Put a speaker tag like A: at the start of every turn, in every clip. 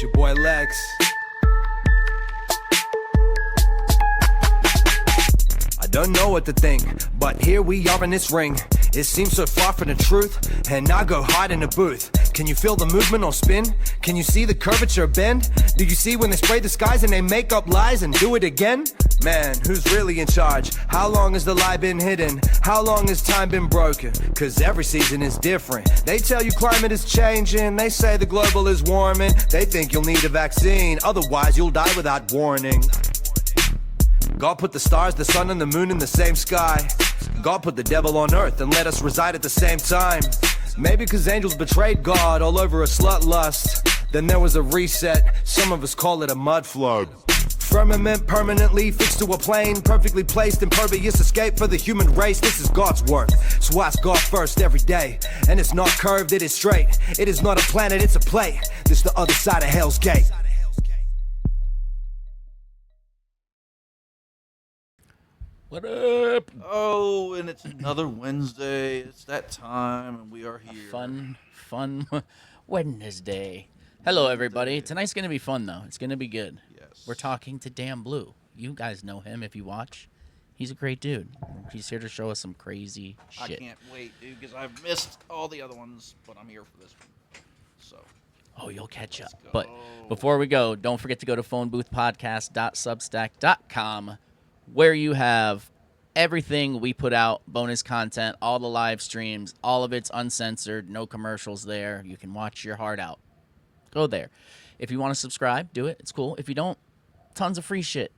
A: your boy Lex. I don't know what to think, but here we are in this ring. It seems so far from the truth, and I go hide in the booth. Can you feel the movement or spin? Can you see the curvature bend? Do you see when they spray the skies and they make up lies and do it again? Man, who's really in charge? How long has the lie been hidden? How long has time been broken? Cause every season is different. They tell you climate is changing. They say the global is warming. They think you'll need a vaccine, otherwise you'll die without warning. God put the stars, the sun, and the moon in the same sky. God put the devil on earth and let us reside at the same time. Maybe cause angels betrayed God all over a slut lust. Then there was a reset, some of us call it a mud flood. Firmament permanently fixed to a plane, perfectly placed, impervious escape for the human race. This is God's work, so ask God first every day. And it's not curved, it is straight. It is not a planet, it's a plate. This the other side of Hell's Gate.
B: What up? Oh, and it's another Wednesday. It's that time, and we are here.
C: Fun Wednesday. Hello, everybody. Tonight's going to be fun, though. It's going to be good.
B: Yes.
C: We're talking to Dan Blue. You guys know him if you watch. He's a great dude. He's here to show us some crazy shit.
B: I can't wait, dude, because I've missed all the other ones, but I'm here for this one. So.
C: Oh, you'll catch up.
B: Go.
C: But before we go, don't forget to go to phoneboothpodcast.substack.com, where you have everything we put out, bonus content, all the live streams, all of it's uncensored, no commercials there. You can watch your heart out. Go there. If you want to subscribe, do it. It's cool. If you don't, tons of free shit.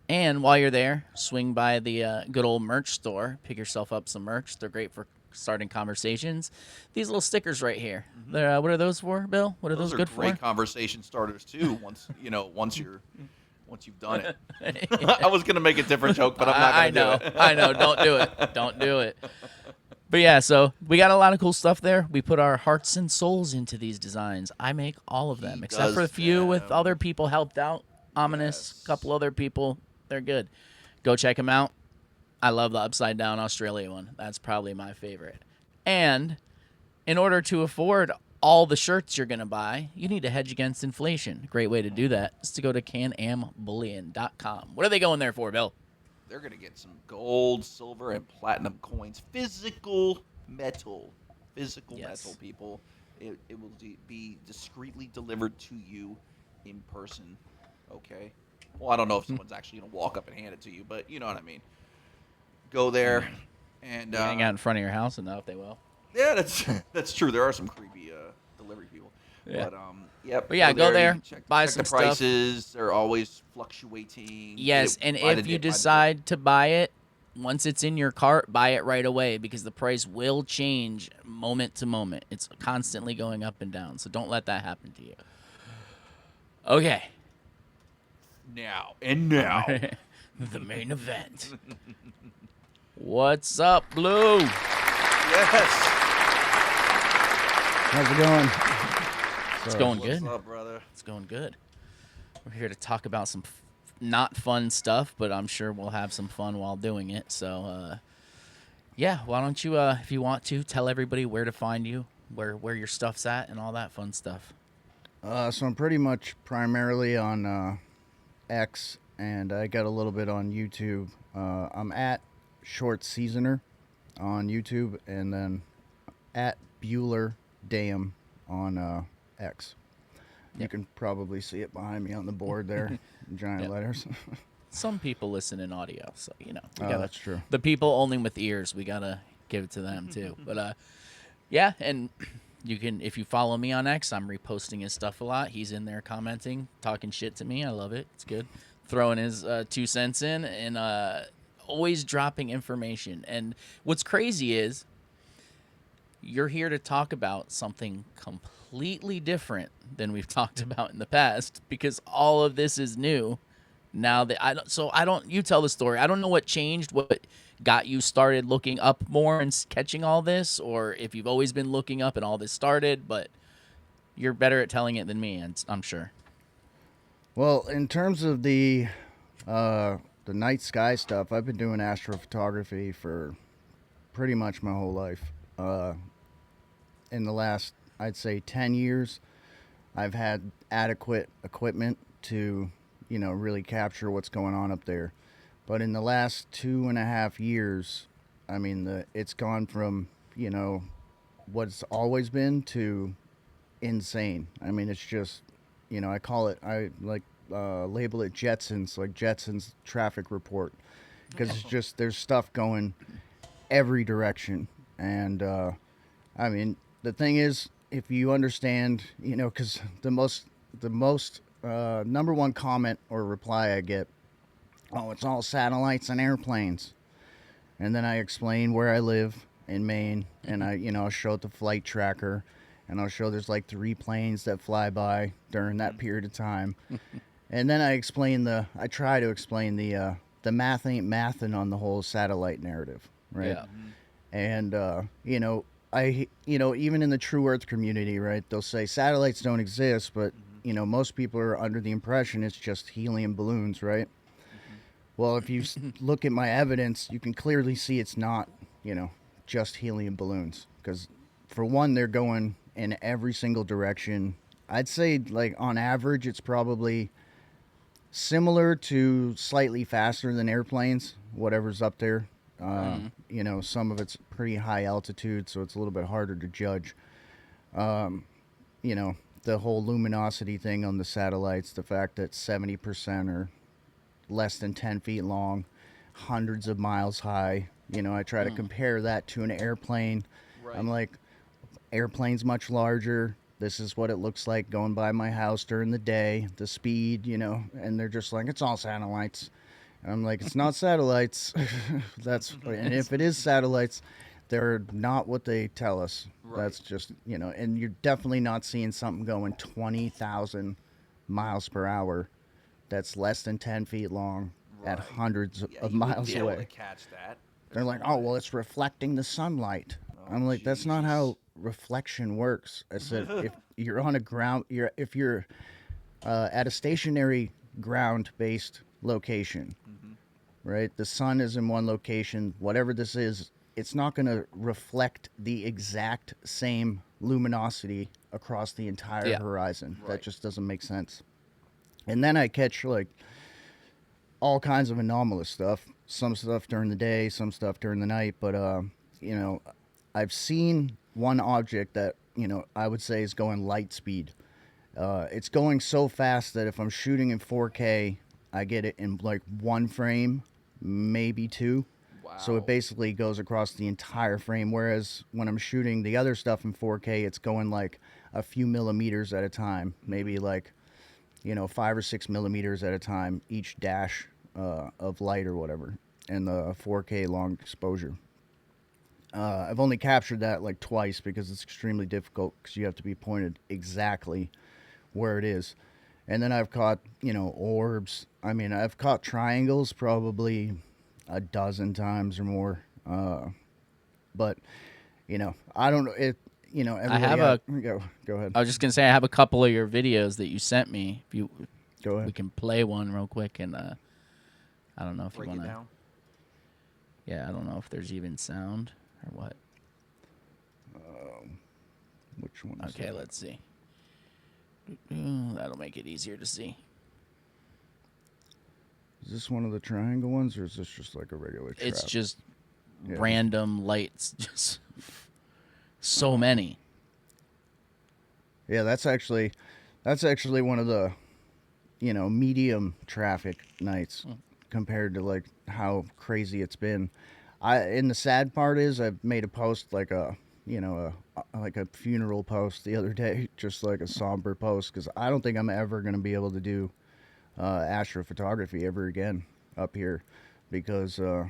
C: And while you're there, swing by the good old merch store. Pick yourself up some merch. They're great for starting conversations. These little stickers right here. Mm-hmm. What are those for, Bill? What are those good for?
B: Great conversation starters too. Once you've done it. I was gonna make a different joke, but I'm not gonna do it.
C: I know. Don't do it. Don't do it. But yeah, so we got a lot of cool stuff there. We put our hearts and souls into these designs. I make all of them, except for a few with other people helped out. Ominous, couple other people. They're good. Go check them out. I love the Upside Down Australia one. That's probably my favorite. And in order to afford all the shirts you're going to buy, you need to hedge against inflation. A great way to do that is to go to canambullion.com. What are they going there for, Bill?
B: They're going to get some gold, silver, and platinum coins. Physical metal. Metal, people. It will be discreetly delivered to you in person. Okay? Well, I don't know if someone's actually going to walk up and hand it to you, but you know what I mean. Go there and
C: hang out in front of your house and know if they will.
B: Yeah, that's true. There are some creepy delivery people.
C: Yeah.
B: But
C: yeah, go there, buy
B: check
C: some
B: the prices.
C: stuff.
B: They're always fluctuating.
C: Yes, and if you decide to buy it, once it's in your cart, buy it right away because the price will change moment to moment. It's constantly going up and down, so don't let that happen to you. Okay.
B: Now.
C: The main event. What's up, Blue?
B: Yes.
D: How's it going?
C: It's going good.
B: What's up, brother?
C: It's going good. We're here to talk about some not fun stuff, but I'm sure we'll have some fun while doing it. So, yeah, why don't you, if you want to, tell everybody where to find you, where your stuff's at, and all that fun stuff.
D: So I'm pretty much primarily on X, and I got a little bit on YouTube. I'm at Short Seasoner on YouTube, and then at Bueller Dam on X. You
C: Yep.
D: can probably see it behind me on the board there, in giant letters.
C: Some people listen in audio, so, you know.
D: That's true.
C: The people only with ears, we got to give it to them, too. But, yeah, and you can, if you follow me on X, I'm reposting his stuff a lot. He's in there commenting, talking shit to me. I love it. It's good. Throwing his 2 cents in and always dropping information. And what's crazy is you're here to talk about something completely different than we've talked about in the past because all of this is new now that you tell the story. I don't know what changed, what got you started looking up more and catching all this, or if you've always been looking up and all this started, but you're better at telling it than me, I'm sure.
D: Well, in terms of the night sky stuff, I've been doing astrophotography for pretty much my whole life. In the last, I'd say, 10 years, I've had adequate equipment to, really capture what's going on up there. But in the last 2.5 years, I mean, it's gone from, what's always been to insane. I mean, it's just, I call it, I like label it Jetsons, like Jetsons traffic report, because it's just there's stuff going every direction. And I mean, the thing is, if you understand, because the most number one comment or reply I get, oh, it's all satellites and airplanes. And then I explain where I live in Maine, and I'll show it the flight tracker, and I'll show there's like 3 planes that fly by during that period of time. And then I try to explain the math ain't mathin' on the whole satellite narrative, right?
C: Yeah.
D: And even in the True Earth community, right, they'll say satellites don't exist, but most people are under the impression it's just helium balloons, right? Well, if you look at my evidence, you can clearly see it's not, just helium balloons. Because, for one, they're going in every single direction. I'd say, like, on average, it's probably similar to slightly faster than airplanes, whatever's up there. Some of it's pretty high altitude, so it's a little bit harder to judge. The whole luminosity thing on the satellites, the fact that 70% are less than 10 feet long, hundreds of miles high. I try to compare that to an airplane.
B: Right.
D: I'm like, airplane's much larger. This is what it looks like going by my house during the day, the speed, and they're just like, it's all satellites. And I'm like, it's not satellites. And if it is satellites, they're not what they tell us.
B: Right.
D: That's just, and you're definitely not seeing something going 20,000 miles per hour that's less than 10 feet long at hundreds of
B: you wouldn't
D: miles
B: be able to
D: away.
B: catch that.
D: They're like, oh, well, it's reflecting the sunlight. I'm like, that's not how reflection works. I said, if you're on a ground, if you're at a stationary ground-based location, right? The sun is in one location. Whatever this is, it's not going to reflect the exact same luminosity across the entire horizon.
B: Right.
D: That just doesn't make sense. And then I catch like all kinds of anomalous stuff. Some stuff during the day, some stuff during the night. But I've seen one object that I would say is going light speed. It's going so fast that if I'm shooting in 4K, I get it in like 1 frame, maybe 2.
B: Wow.
D: So it basically goes across the entire frame. Whereas when I'm shooting the other stuff in 4K, it's going like a few millimeters at a time, maybe like 5 or 6 millimeters at a time, each dash of light or whatever, and the 4K long exposure. I've only captured that like twice because it's extremely difficult because you have to be pointed exactly where it is. And then I've caught, orbs. I mean, I've caught triangles probably a dozen times or more. But, I don't know.
C: I have
D: Go ahead.
C: I was just gonna say I have a couple of your videos that you sent me. If you
D: Go ahead.
C: we can play one real quick, and I don't know if
B: Break
C: you
B: it
C: want to.
B: down.
C: Yeah, I don't know if there's even sound or what.
D: Which one? is
C: Okay,
D: it?
C: let's see. That'll make it easier to see.
D: Is this one of the triangle ones, or is this just like a regular trap?
C: It's just
D: Yeah.
C: random lights, just so many.
D: Yeah, that's actually one of the, medium traffic nights compared to like how crazy it's been. And the sad part is I've made a post like a funeral post the other day, just like a somber post, because I don't think I'm ever going to be able to do astrophotography ever again up here, because the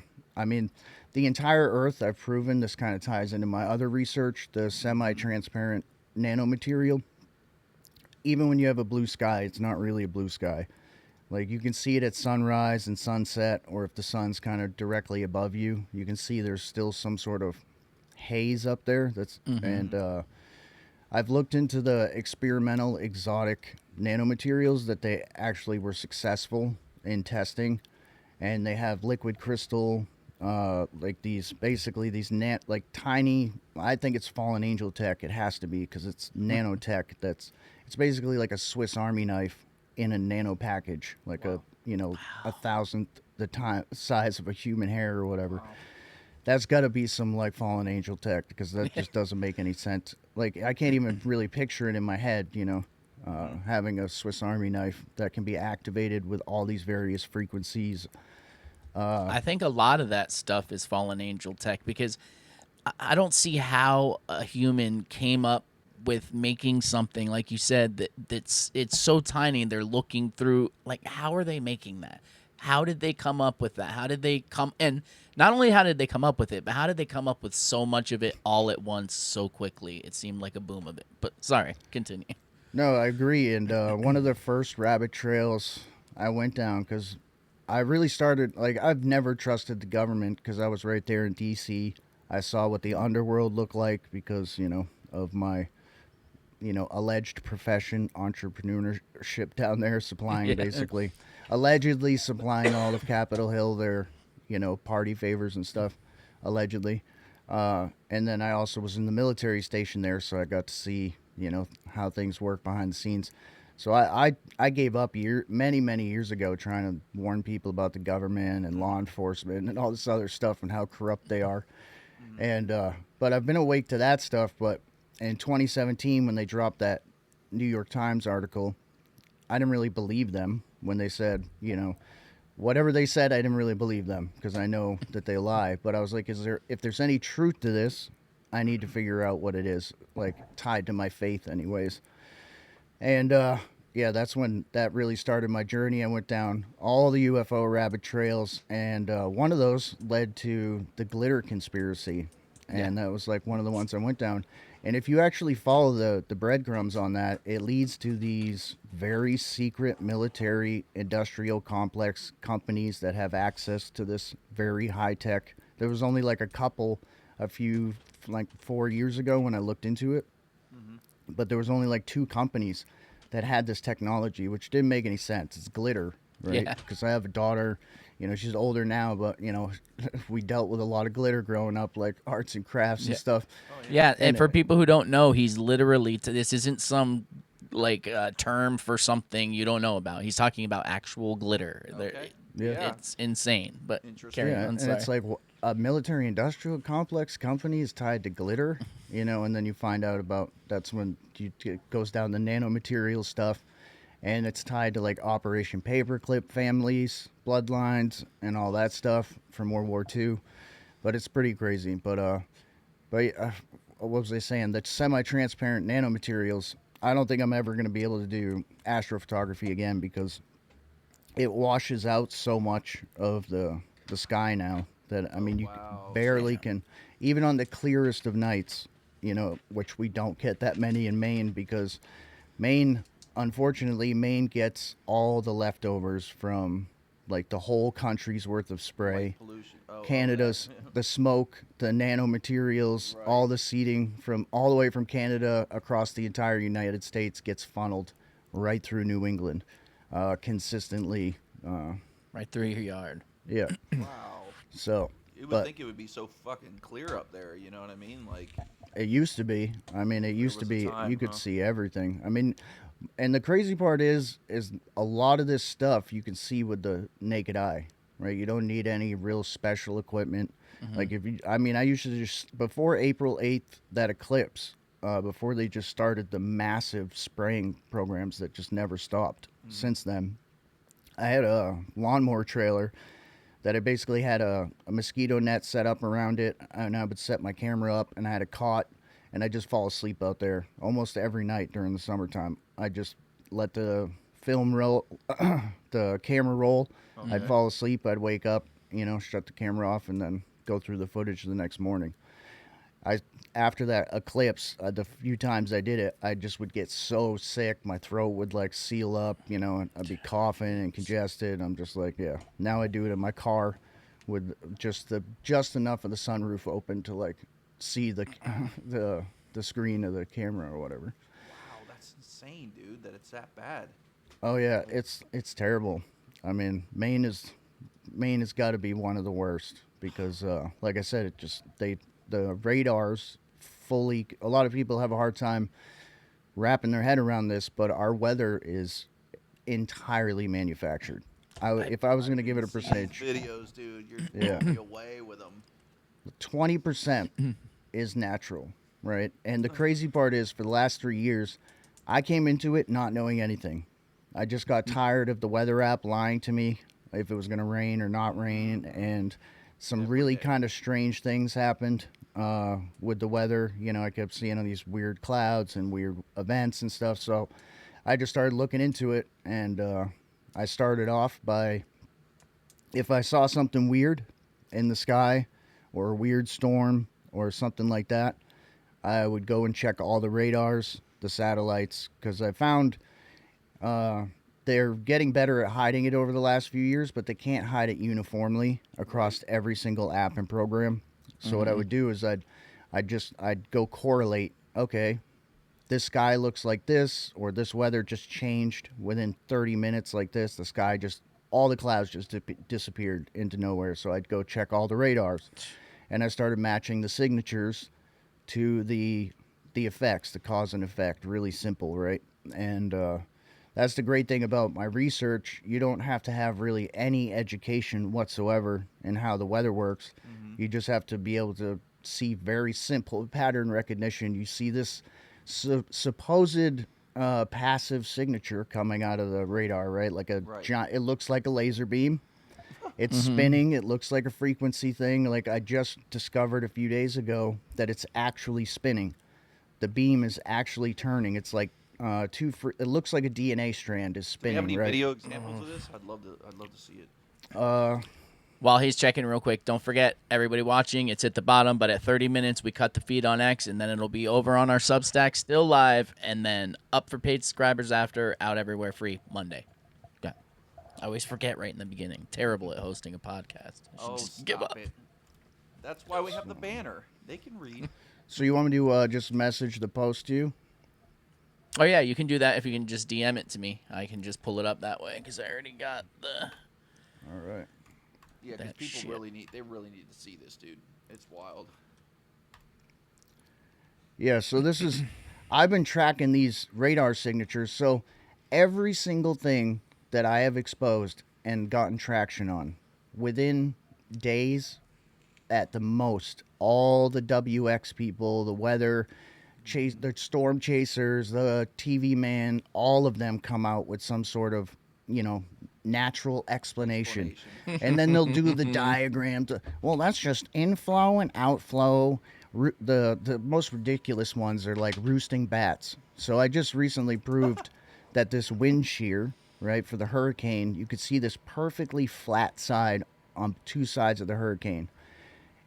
D: entire Earth, I've proven, this kind of ties into my other research, the semi-transparent nanomaterial. Even when you have a blue sky, it's not really a blue sky. Like, you can see it at sunrise and sunset, or if the sun's kind of directly above you, you can see there's still some sort of haze up there. And I've looked into the experimental exotic nanomaterials that they actually were successful in testing, and they have liquid crystal like these basically these like tiny. I think it's fallen angel tech. It has to be because it's nanotech. It's basically like a Swiss Army knife in a nano package, like a a thousandth the time size of a human hair or whatever. That's got to be some like fallen angel tech because that just doesn't make any sense. Like I can't even really picture it in my head. Having a Swiss Army knife that can be activated with all these various frequencies.
C: I think a lot of that stuff is fallen angel tech because I don't see how a human came up with making something like you said that's it's so tiny and they're looking through like how are they making that? How did they come up with that? How did they come and not only how did they come up with it, but how did they come up with so much of it all at once so quickly? It seemed like a boom of it. But sorry, continue.
D: No, I agree. And one of the first rabbit trails I went down because I really started like I've never trusted the government because I was right there in D.C. I saw what the underworld looked like because of my alleged profession, entrepreneurship down there, supplying basically, allegedly supplying all of Capitol Hill their, party favors and stuff, allegedly. And then I also was in the military station there, so I got to see, how things work behind the scenes. So I gave up many years ago trying to warn people about the government and law enforcement and all this other stuff and how corrupt they are. And but I've been awake to that stuff. But in 2017, when they dropped that New York Times article, I didn't really believe them when they said, whatever they said, I didn't really believe them because I know that they lie. But I was like, if there's any truth to this, I need to figure out what it is, like tied to my faith, anyways. And yeah, that's when that really started my journey. I went down all the UFO rabbit trails, and one of those led to the glitter conspiracy. And that was like one of the ones I went down. And if you actually follow the breadcrumbs on that, it leads to these very secret military industrial complex companies that have access to this very high tech. There was only like a few, like 4 years ago when I looked into it. But there was only like 2 companies that had this technology, which didn't make any sense. It's glitter, right?
C: Yeah.
D: Because I have a daughter, she's older now, but, we dealt with a lot of glitter growing up, like arts and crafts and stuff.
C: Yeah, and for people who don't know, he's literally this isn't some like term for something you don't know about. He's talking about actual glitter.
B: Okay.
D: Yeah.
C: It's insane. But carry
D: Yeah,
C: on.
D: and
C: Sorry.
D: it's like a military industrial complex company is tied to glitter, and then you find out about that's when it goes down the nanomaterial stuff, and it's tied to like Operation Paperclip families, bloodlines, and all that stuff from World War II. But it's pretty crazy. But what was I saying? The semi-transparent nanomaterials. I don't think I'm ever going to be able to do astrophotography again because it washes out so much of the sky now that you barely can, even on the clearest of nights, which we don't get that many in Maine because unfortunately Maine gets all the leftovers from like the whole country's worth of spray.
B: Light pollution.
D: Canada's the smoke, the nanomaterials, all the seeding from all the way from Canada across the entire United States gets funneled right through New England, consistently.
C: Right through your yard.
D: Yeah.
B: Wow.
D: So,
B: You would think it would be so fucking clear up there, you know what I mean? Like,
D: it used to be. It used to
B: was a
D: be.
B: time,
D: You could
B: huh?
D: see everything. And the crazy part is a lot of this stuff you can see with the naked eye, right? You don't need any real special equipment. Like I used to just before April 8th, that eclipse, before they just started the massive spraying programs that just never stopped. Since then, I had a lawnmower trailer that I basically had a mosquito net set up around it, and I would set my camera up, and I had a cot, and I just fall asleep out there almost every night during the summertime. I just let the film roll, the camera roll.
B: Okay.
D: I'd fall asleep. I'd wake up, shut the camera off, and then go through the footage the next morning. After that eclipse, the few times I did it, I just would get so sick. My throat would like seal up, and I'd be coughing and congested. I'm just like, yeah. Now I do it in my car with just enough of the sunroof open to like see the the screen of the camera or whatever.
B: wow, that's insane, dude, that it's that bad.
D: Oh yeah, it's terrible. Maine has got to be one of the worst. because, like I said, the radars fully. A lot of people have a hard time wrapping their head around this, but our weather is entirely manufactured. If I was going to give it a
B: See
D: percentage,
B: videos, dude, you're
D: yeah,
B: blowing me away with them.
D: 20% is natural, right? And the crazy part is, for the last 3 years, I came into it not knowing anything. I just got tired of the weather app lying to me if it was going to rain or not rain, and some really kind of strange things happened with the weather. You know, I kept seeing all these weird clouds and weird events and stuff. So I just started looking into it, and I started off by, if I saw something weird in the sky or a weird storm or something like that, I would go and check all the radars, the satellites, because I found they're getting better at hiding it over the last few years, but they can't hide it uniformly across every single app and program. So what I would do is I'd go correlate. Okay, this sky looks like this, or this weather just changed within 30 minutes like this. The sky just, all the clouds just disappeared into nowhere. So I'd go check all the radars, and I started matching the signatures to the effects, the cause and effect. Really simple, right? And that's the great thing about my research. You don't have to have really any education whatsoever in how the weather works. You just have to be able to see very simple pattern recognition. You see this supposed passive signature coming out of the radar, right? Like a giant, it looks like a laser beam. It's spinning. It looks like a frequency thing. Like, I just discovered a few days ago that it's actually spinning. The beam is actually turning. It's like it looks like a DNA strand is
B: Do you
D: spinning.
B: have any
D: right?
B: video examples of this? I'd love to see it.
C: While he's checking real quick, don't forget, everybody watching, it's at the bottom, but at 30 minutes, we cut the feed on X, and then it'll be over on our Substack, still live, and then up for paid subscribers after, out everywhere free Monday. Yeah. I always forget right in the beginning. Terrible at hosting a podcast. I should just give up.
B: It. That's why we have the banner. They can read.
D: So you want me to just message the post to you?
C: Oh, yeah, you can do that if you can just DM it to me. I can just pull it up that way because I already got the...
D: All right.
B: Yeah, because people
C: shit.
B: really need to see this, dude. It's wild.
D: Yeah, so this is, I've been tracking these radar signatures. So every single thing that I have exposed and gotten traction on, within days at the most, all the WX people, the weather, the storm chasers, the TV man, all of them come out with some sort of, natural explanation. And then they'll do the diagram to, well, that's just inflow and outflow. The most ridiculous ones are like roosting bats. So I just recently proved that this wind shear, right, for the hurricane, you could see this perfectly flat side on two sides of the hurricane.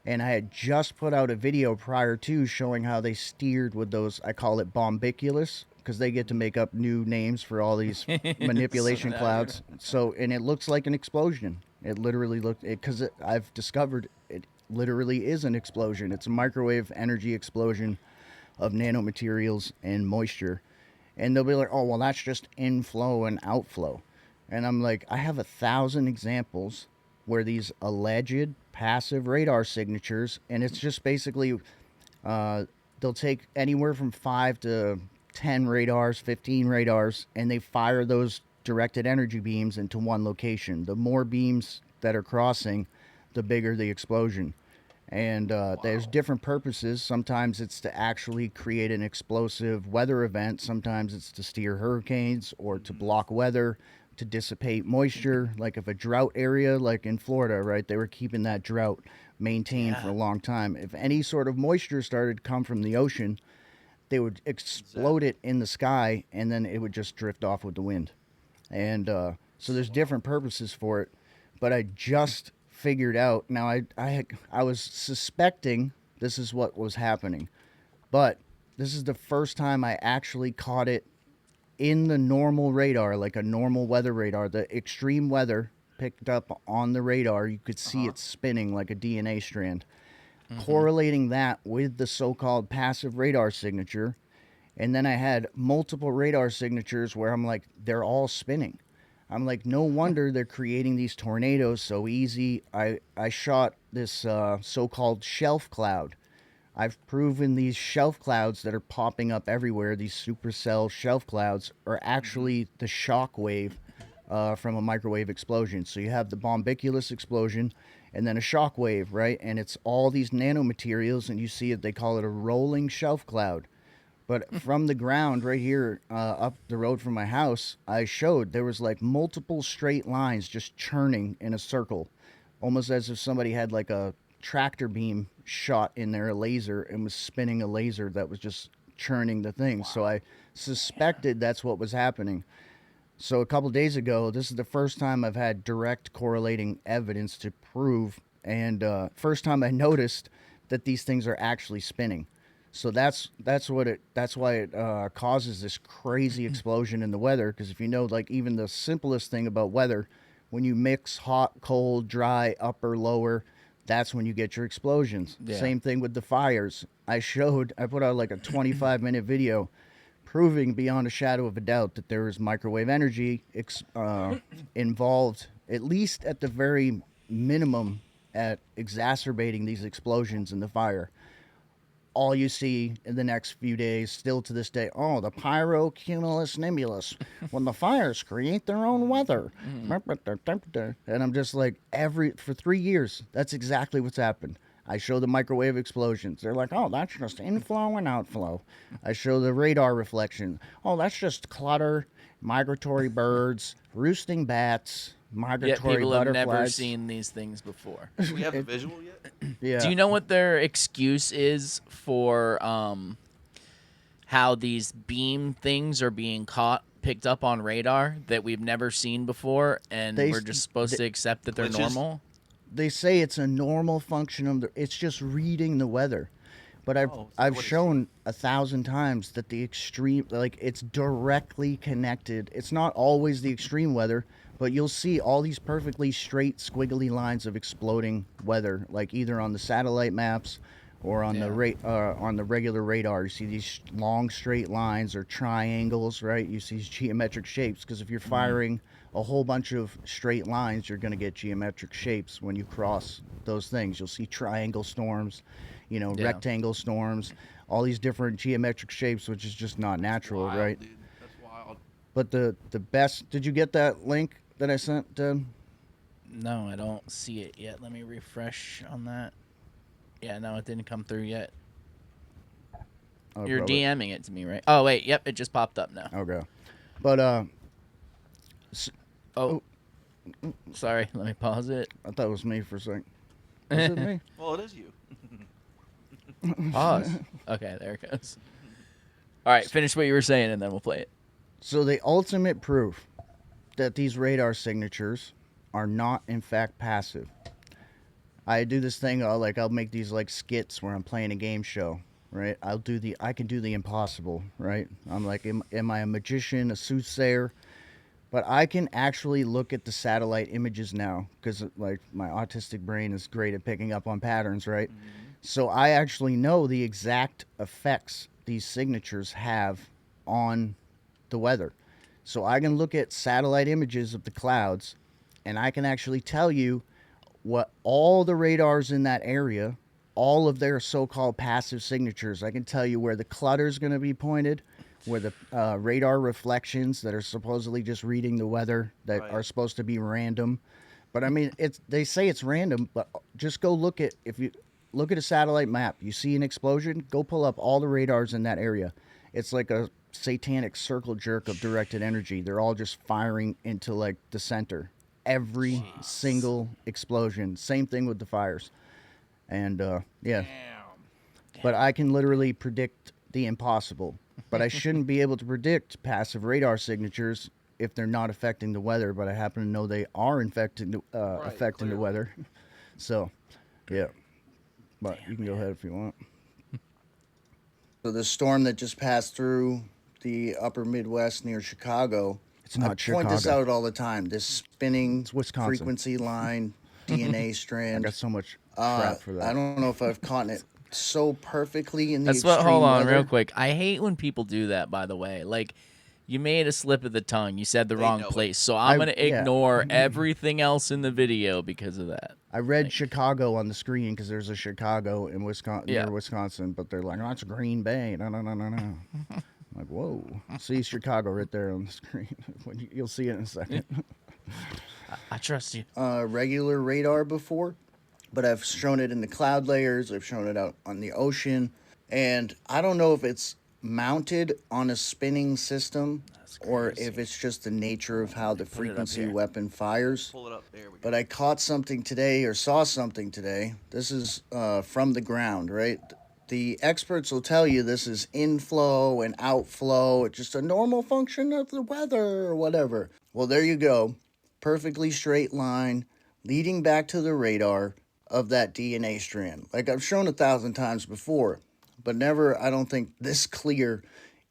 D: And I had just put out a video prior to showing how they steered with those, I call it bombiculus, because they get to make up new names for all these manipulation clouds. So, and it looks like an explosion. It literally looked, because I've discovered it literally is an explosion. It's a microwave energy explosion of nanomaterials and moisture. And they'll be like, oh, well, that's just inflow and outflow. And I'm like, I have 1,000 examples where these alleged passive radar signatures, and it's just basically, they'll take anywhere from 5 to 10 radars, 15 radars, and they fire those directed energy beams into one location. The more beams that are crossing, the bigger the explosion. And there's different purposes. Sometimes it's to actually create an explosive weather event. Sometimes it's to steer hurricanes or to block weather, to dissipate moisture. Like if a drought area, like in Florida, right, they were keeping that drought maintained for a long time. If any sort of moisture started to come from the ocean, they would explode it in the sky, and then it would just drift off with the wind. And so there's different purposes for it. But I just figured out, now I was suspecting this is what was happening. But this is the first time I actually caught it in the normal radar, like a normal weather radar. The extreme weather picked up on the radar. You could see it spinning like a DNA strand. Correlating that with the so-called passive radar signature. And then I had multiple radar signatures where I'm like, they're all spinning. I'm like, no wonder they're creating these tornadoes so easy. I shot this so-called shelf cloud. I've proven these shelf clouds that are popping up everywhere, these supercell shelf clouds, are actually the shock wave from a microwave explosion. So you have the bombiculus explosion and then a shock wave, right? And it's all these nanomaterials, and you see it, they call it a rolling shelf cloud. But from the ground right here up the road from my house, I showed there was like multiple straight lines just churning in a circle, almost as if somebody had like a tractor beam shot in there, a laser, and was spinning a laser that was just churning the thing. Wow. So I suspected that's what was happening. So a couple days ago, this is the first time I've had direct correlating evidence to prove, and first time I noticed that these things are actually spinning. So that's why it causes this crazy explosion in the weather. Because if you know, like even the simplest thing about weather, when you mix hot, cold, dry, upper, lower, that's when you get your explosions. Yeah. Same thing with the fires. I put out like a 25-minute video proving beyond a shadow of a doubt that there is microwave energy involved, at least at the very minimum, at exacerbating these explosions in the fire. All you see in the next few days, still to this day, oh, the pyrocumulus nimbulus, when the fires create their own weather. And I'm just like, for 3 years, that's exactly what's happened. I show the microwave explosions. They're like, oh, that's just inflow and outflow. I show the radar reflection. Oh, that's just clutter, migratory birds, roosting bats, migratory
C: people
D: butterflies.
C: Have never seen these things before.
B: Do we have a visual yet?
D: Yeah.
C: Do you know what their excuse is for how these beam things are being picked up on radar that we've never seen before, and we're just supposed to accept that they're normal?
D: They say it's a normal function of it's just reading the weather. But I've shown 1,000 times that the extreme, like, it's directly connected. It's not always the extreme weather, but you'll see all these perfectly straight, squiggly lines of exploding weather, like either on the satellite maps or on the regular radar. You see these long straight lines or triangles, right? You see these geometric shapes, because if you're firing a whole bunch of straight lines, you're going to get geometric shapes when you cross those things. You'll see triangle storms, rectangle storms, all these different geometric shapes, which is just not natural,
B: wild,
D: right?
B: Dude. That's wild.
D: But the best, did you get that link that I sent, Deb?
C: No, I don't see it yet. Let me refresh on that. Yeah, no, it didn't come through yet.
D: Oh,
C: You're
D: probably.
C: DMing it to me, right? Oh, wait. Yep, it just popped up now.
D: Okay. But,
C: sorry. Let me pause it.
D: I thought it was me for a second. Is it me?
B: Well, it is you.
C: Pause. Okay, there it goes. All right, finish what you were saying, and then we'll play it.
D: So the ultimate proof that these radar signatures are not, in fact, passive. I do this thing, I'll make these like skits where I'm playing a game show, right? I can do the impossible, right? I'm like, am I a magician, a soothsayer? But I can actually look at the satellite images now, because like my autistic brain is great at picking up on patterns, right? Mm-hmm. So I actually know the exact effects these signatures have on the weather. So I can look at satellite images of the clouds, and I can actually tell you what all the radars in that area, all of their so-called passive signatures. I can tell you where the clutter is going to be pointed, where the radar reflections that are supposedly just reading the weather that are supposed to be random. But I mean, they say it's random, but just go look at, if you look at a satellite map, you see an explosion, go pull up all the radars in that area. It's like a satanic circle jerk of directed energy. They're all just firing into like the center. Every single explosion. Same thing with the fires. And yeah. Damn. But I can literally predict the impossible. But I shouldn't be able to predict passive radar signatures if they're not affecting the weather, but I happen to know they are affecting the weather. So, yeah. But you can go ahead if you want. So the storm that just passed through the upper Midwest near Chicago, it's not Chicago. I point this out all the time. This spinning
C: Wisconsin.
D: frequency line, DNA strand.
C: I got so much crap for that.
D: I don't know if I've caught it so perfectly in the
C: Hold on
D: weather.
C: real quick. I hate when people do that, by the way. Like, You made a slip of the tongue. You said the
B: They
C: wrong
B: know it.
C: place. So I'm going to
D: yeah.
C: ignore everything else in the video because of that.
D: I read Chicago on the screen because there's a Chicago in Wisconsin,
C: Yeah.
D: near Wisconsin, but they're like, oh, it's Green Bay. No. I'm like, whoa. See Chicago right there on the screen. You'll see it in a second.
C: I trust you.
D: Regular radar before, but I've shown it in the cloud layers. I've shown it out on the ocean. And I don't know if it's mounted on a spinning system or if it's just the nature of how the frequency
C: here.
D: weapon fires.
B: Pull it up. There we go.
D: But I caught something today or saw something today. This is from the ground, right? The experts will tell you this is inflow and outflow. It's just a normal function of the weather or whatever. Well, there you go. Perfectly straight line leading back to the radar of that DNA strand. Like I've shown 1,000 times before, but never, I don't think, this clear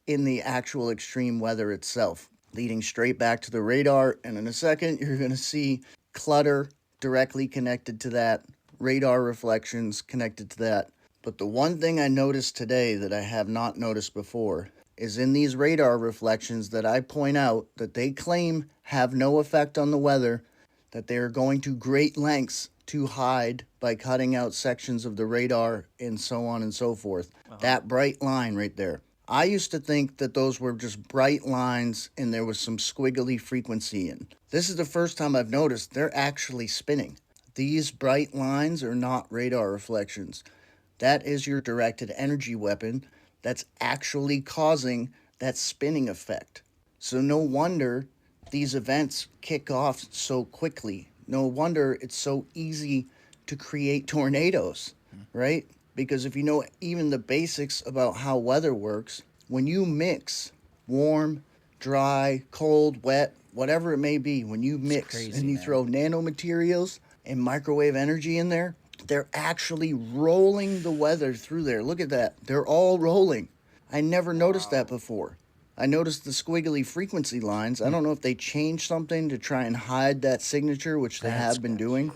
D: in the actual extreme weather itself. Leading straight back to the radar, and in a second, you're going to see clutter directly connected to that, radar reflections connected to that. But the one thing I noticed today that I have not noticed before is in these radar reflections that I point out that they claim have no effect on the weather, that they are going to great lengths to hide by cutting out sections of the radar and so on and so forth. That bright line right there. I used to think that those were just bright lines and there was some squiggly frequency in. This is the first time I've noticed they're actually spinning. These bright lines are not radar reflections. That is your directed energy weapon that's actually causing that spinning effect. So no wonder these events kick off so quickly. No wonder it's so easy to create tornadoes, right? Because if you know even the basics about how weather works, when you mix warm, dry, cold, wet, whatever it may be, when you mix
C: crazy,
D: and you
C: man.
D: throw nanomaterials and microwave energy in there, they're actually rolling the weather through there. Look at that. They're all rolling. I never noticed that before. I noticed the squiggly frequency lines. I don't know if they changed something to try and hide that signature, which they have been doing,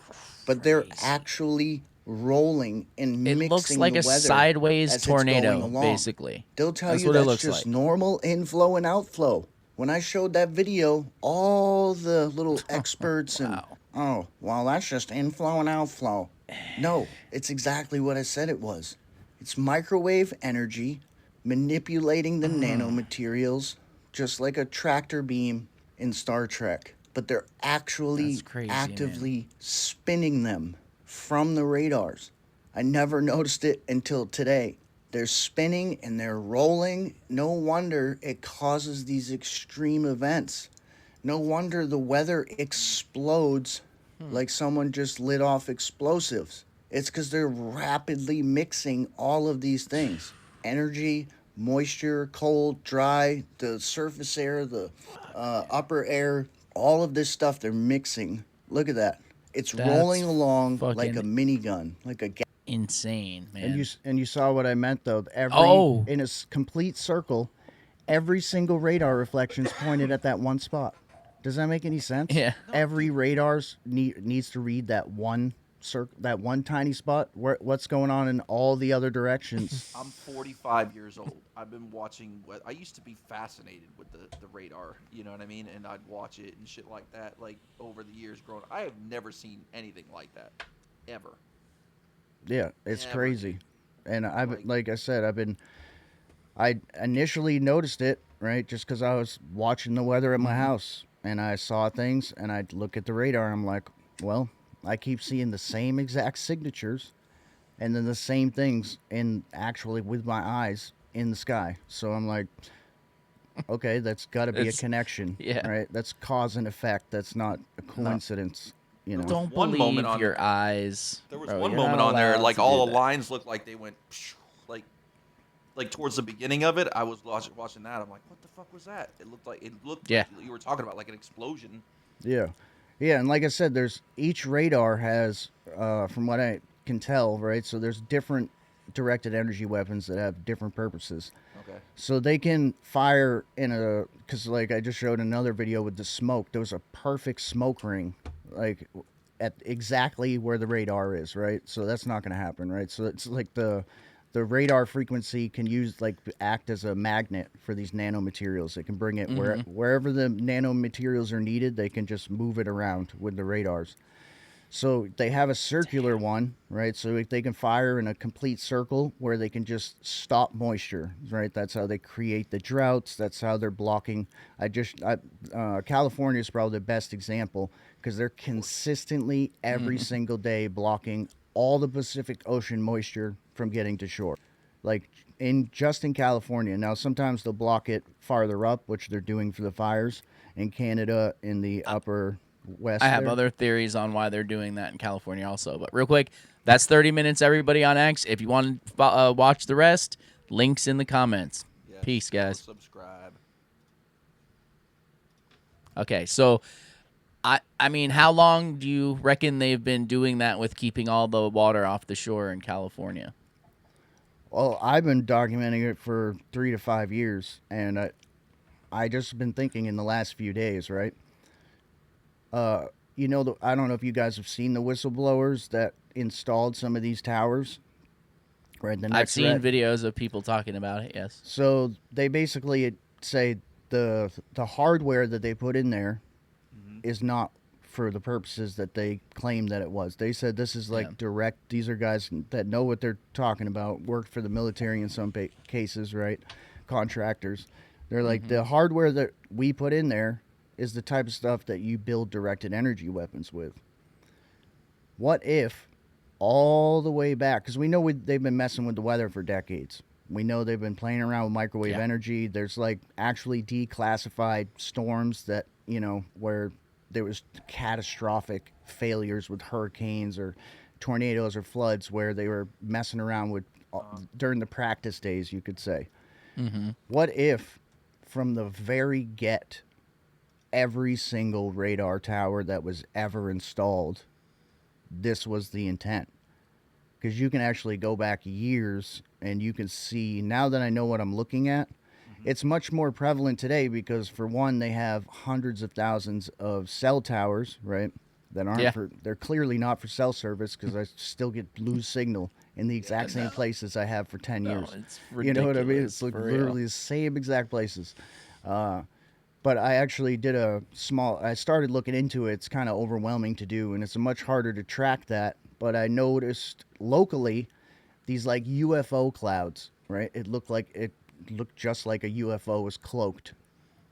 D: but they're actually rolling and
C: It
D: mixing
C: looks like
D: the
C: a
D: weather
C: sideways
D: as it's going
C: tornado,
D: along.
C: basically.
D: They'll tell
C: That's
D: you
C: what it
D: that's
C: looks
D: just
C: like.
D: normal inflow and outflow. When I showed that video, all the little experts and, oh, well, that's just inflow and outflow. No, it's exactly what I said it was. It's microwave energy manipulating the nanomaterials just like a tractor beam in Star Trek. But they're actually
C: That's crazy,
D: actively spinning them from the radars. I never noticed it until today. They're spinning and they're rolling. No wonder it causes these extreme events. No wonder the weather explodes like someone just lit off explosives. It's because they're rapidly mixing all of these things. Energy, moisture, cold, dry, the surface air, the upper air, all of this stuff they're mixing. Look at that. It's
C: That's
D: rolling along like a
C: fucking
D: minigun, like a
C: insane, man.
D: and you saw what I meant though. In a complete circle, every single radar reflection's pointed at that one spot. Does that make any sense?
C: Yeah.
D: Every radar's needs to read that one that one tiny spot. What's going on in all the other directions?
B: I'm 45 years old. I've been watching. I used to be fascinated with the radar. You know what I mean? And I'd watch it and shit like that. Like over the years growing, I have never seen anything like that, ever.
D: Yeah, it's
B: Never,
D: crazy.
B: dude.
D: And like I said, I initially noticed it, right, just because I was watching the weather at my house and I saw things and I'd look at the radar and I'm like, well, I keep seeing the same exact signatures and then the same things actually with my eyes in the sky. So I'm like, okay, that's got to be a
C: It's-
D: connection,
C: yeah.
D: right? That's cause and effect. That's not a coincidence, you know.
C: Don't
B: one
C: believe
B: moment on
C: your
B: the-
C: eyes.
B: There was
C: bro.
B: one
C: You're
B: moment
C: not
B: on there,
C: allowed
B: like
C: to do
B: all the
C: that.
B: lines looked like they went, like towards the beginning of it. I was watching that. I'm like, what the fuck was that? It looked like
C: Yeah.
B: like you were talking about, like an explosion.
D: Yeah. Yeah, and like I said, each radar has, from what I can tell, right? So there's different directed energy weapons that have different purposes.
B: Okay.
D: So they can fire because like I just showed another video with the smoke. There was a perfect smoke ring, like at exactly where the radar is, right? So that's not going to happen, right? So it's like the the radar frequency can act as a magnet for these nanomaterials. It can bring it wherever the nanomaterials are needed. They can just move it around with the radars. So they have a circular one, right? So if they can fire in a complete circle where they can just stop moisture, right? That's how they create the droughts. That's how they're blocking. California is probably the best example because they're consistently every single day blocking all the Pacific Ocean moisture from getting to shore. Like just in California. Now sometimes they'll block it farther up, which they're doing for the fires in Canada in the upper west.
C: I have other theories on why they're doing that in California also. But real quick, that's 30 minutes, everybody, on X. If you want to watch the rest, links in the comments.
B: Yes,
C: Peace, guys.
B: Subscribe.
C: Okay, so I mean, how long do you reckon they've been doing that with keeping all the water off the shore in California?
D: Well, I've been documenting it for 3 to 5 years, and I just been thinking in the last few days, right? You know, I don't know if you guys have seen the whistleblowers that installed some of these towers. Right,
C: I've seen videos of people talking about it. Yes.
D: So they basically say the hardware that they put in there is not for the purposes that they claim that it was. They said this is like direct. These are guys that know what they're talking about. Worked for the military in some cases, right? Contractors. They're like the hardware that we put in there is the type of stuff that you build directed energy weapons with. What if all the way back, because we know they've been messing with the weather for decades. We know they've been playing around with microwave energy. There's like actually declassified storms that, you know, where there was catastrophic failures with hurricanes or tornadoes or floods where they were messing around with during the practice days, you could say. What if from the very get, every single radar tower that was ever installed, this was the intent? Because you can actually go back years and you can see, now that I know what I'm looking at, it's much more prevalent today because, for one, they have hundreds of thousands of cell towers, right, that aren't they're clearly not for cell service because I still lose signal in the exact same places I have for 10 years.
C: It's
D: you know what I mean?
C: ridiculous,
D: It's like
C: for
D: literally
C: real.
D: the same exact places. But I actually did I started looking into it. It's kind of overwhelming to do, and it's much harder to track that. But I noticed locally these like UFO clouds, right? It looked just like a UFO was cloaked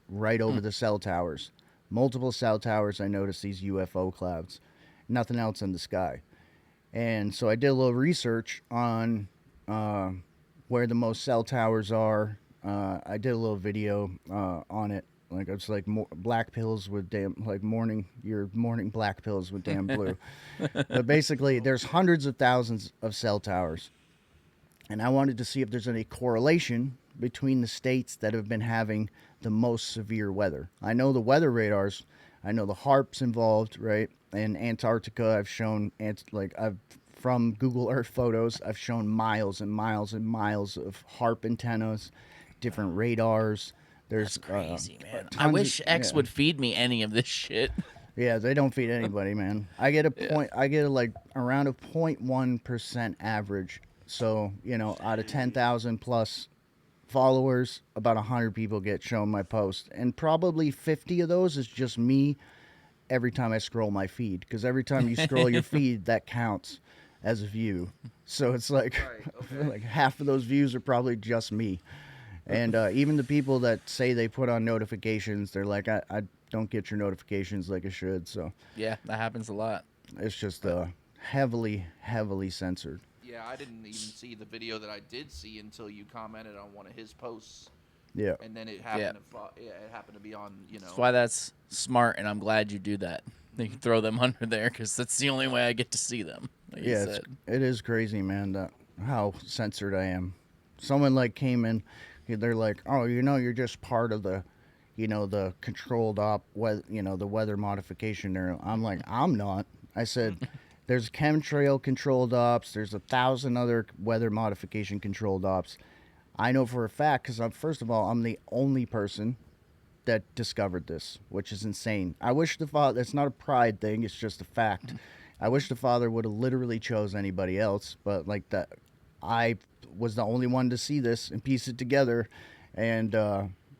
D: right over the cell towers. Multiple cell towers, I noticed these UFO clouds. Nothing else in the sky. And so I did a little research on where the most cell towers are. I did a little video on it. Like it's like black pills with your morning black pills with damn blue. But basically, there's hundreds of thousands of cell towers. And I wanted to see if there's any correlation between the states that have been having the most severe weather. I know the weather radars. I know the HARP's involved, right? In Antarctica, I've shown, from Google Earth photos, I've shown miles and miles and miles of HARP antennas, different radars. There's
C: That's crazy, man. I
D: tons
C: wish
D: of-
C: X
D: yeah.
C: would feed me any of this shit.
D: Yeah, they don't feed anybody, man. I get around a 0.1% average. So, you know, out of 10,000 plus followers, about 100 people get shown my post. And probably 50 of those is just me every time I scroll my feed. Because every time you scroll your feed, that counts as a view. So it's like, like half of those views are probably just me. And even the people that say they put on notifications, they're like, I don't get your notifications like I should. So
C: Yeah, that happens a lot.
D: it's just heavily, heavily censored.
B: Yeah, I didn't even see the video that I did see until you commented on one of his posts,
D: Yeah.
B: and then it happened it happened to be on, you know.
C: That's why that's smart, and I'm glad you do that. You can throw them under there because that's the only way I get to see them. Like you
D: Yeah,
C: said.
D: it is crazy, man, how censored I am. Someone like came in, they're like, oh, you know, you're just part of the, you know, the controlled the weather modification there. I'm like, I'm not. I said, there's chemtrail controlled ops. There's 1,000 other weather modification controlled ops. I know for a fact because first of all, I'm the only person that discovered this, which is insane. I wish the father. It's not a pride thing. It's just a fact. I wish the father would have literally chose anybody else, but like that, I was the only one to see this and piece it together and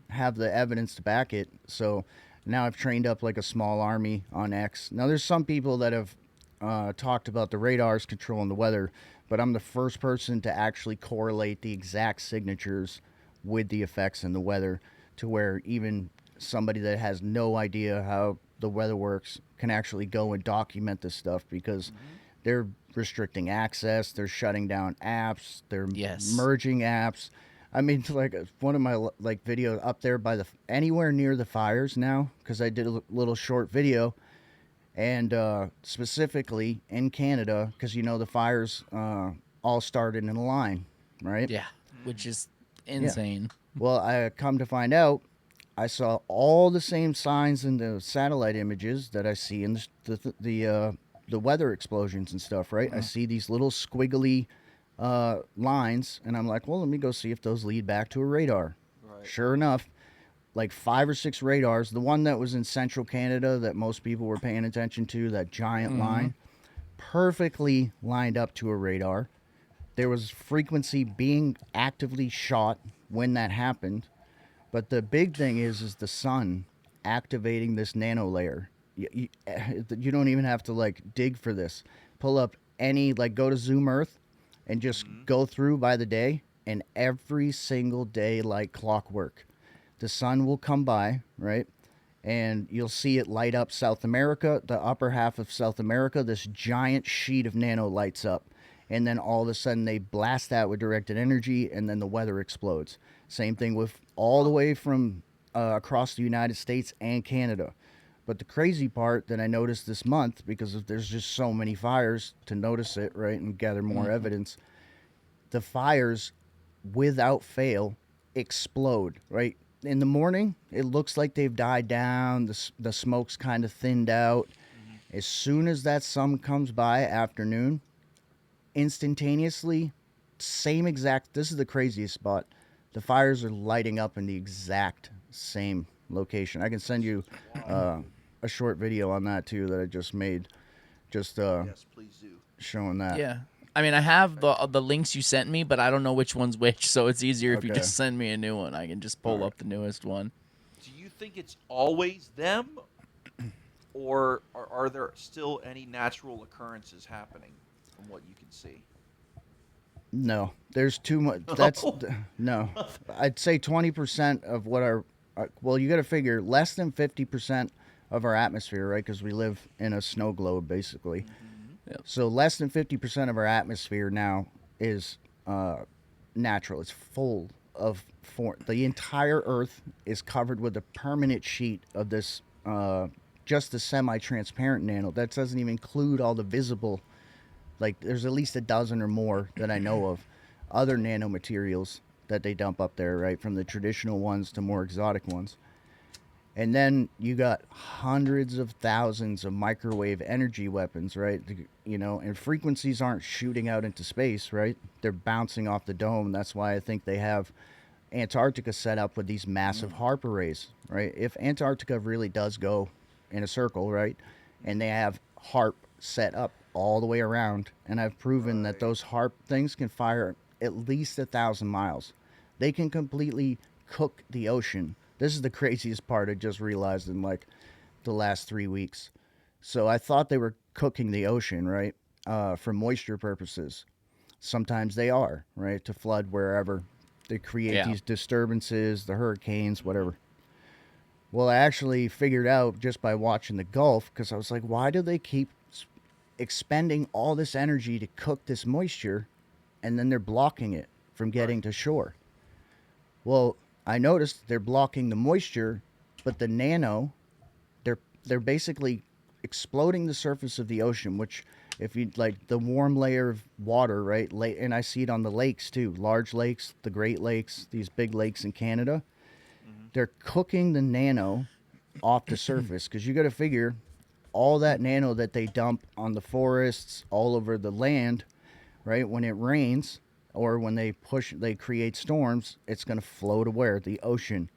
D: have the evidence to back it. So now I've trained up like a small army on X. Now there's some people that have talked about the radars controlling the weather, but I'm the first person to actually correlate the exact signatures with the effects in the weather to where even somebody that has no idea how the weather works can actually go and document this stuff because they're restricting access, they're shutting down apps, they're merging apps. I mean, like one of my like videos up there by the anywhere near the fires now, because I did a little short video, and specifically in Canada, because you know the fires all started in a line, right?
C: Yeah, which is insane.
D: Well, I come to find out, I saw all the same signs in the satellite images that I see in the weather explosions and stuff, right? I see these little squiggly lines, and I'm like, well, let me go see if those lead back to a radar.
B: Right.
D: Sure enough, like 5 or 6 radars. The one that was in central Canada that most people were paying attention to, that giant line, perfectly lined up to a radar. There was frequency being actively shot when that happened. But the big thing is the sun activating this nano layer. You don't even have to like dig for this. Pull up any, like go to Zoom Earth and just go through by the day, and every single day like clockwork, the sun will come by, right? And you'll see it light up South America, the upper half of South America. This giant sheet of nano lights up. And then all of a sudden they blast that with directed energy, and then the weather explodes. Same thing with all the way from across the United States and Canada. But the crazy part that I noticed this month, because there's just so many fires to notice it, right, and gather more evidence, the fires, without fail, explode, right? In the morning, it looks like they've died down. The smoke's kind of thinned out. As soon as that sun comes by afternoon, instantaneously, same exact, this is the craziest spot, the fires are lighting up in the exact same location. I can send you a short video on that too that I just made, just
B: Yes, please do.
D: showing that.
C: Yeah. I mean, I have the links you sent me, but I don't know which one's which, so it's easier if you
D: Okay.
C: just send me a new one. I can just pull up the newest one.
B: Do you think it's always them, or are there still any natural occurrences happening from what you can see?
D: No, there's too much. That's no. I'd say 20% of what our well, you got to figure less than 50% of our atmosphere, right? Because we live in a snow globe, basically.
C: Yep.
D: So less than 50% of our atmosphere now is natural. It's full of the entire Earth is covered with a permanent sheet of this just the semi-transparent nano. That doesn't even include all the visible. Like, there's at least a dozen or more that I know of other nanomaterials that they dump up there, right? From the traditional ones to more exotic ones. And then you got hundreds of thousands of microwave energy weapons, right? You know, and frequencies aren't shooting out into space, right? They're bouncing off the dome. That's why I think they have Antarctica set up with these massive HARP arrays, right? If Antarctica really does go in a circle, right? And they have HARP set up all the way around, and I've proven that those HARP things can fire at least 1,000 miles. They can completely cook the ocean. This is the craziest part I just realized in like the last 3 weeks. So I thought they were cooking the ocean, right? For moisture purposes. Sometimes they are, right? To flood wherever. They create these disturbances, the hurricanes, whatever. Well, I actually figured out just by watching the Gulf, because I was like, why do they keep expending all this energy to cook this moisture, and then they're blocking it from getting to shore? Well, I noticed they're blocking the moisture, but the nano, they're basically exploding the surface of the ocean, which, if you like the warm layer of water, right? And I see it on the lakes too, large lakes, the Great Lakes, these big lakes in Canada. They're cooking the nano off the surface, because you got to figure all that nano that they dump on the forests all over the land, right? When it rains or when they create storms, it's going to flow to where? The ocean.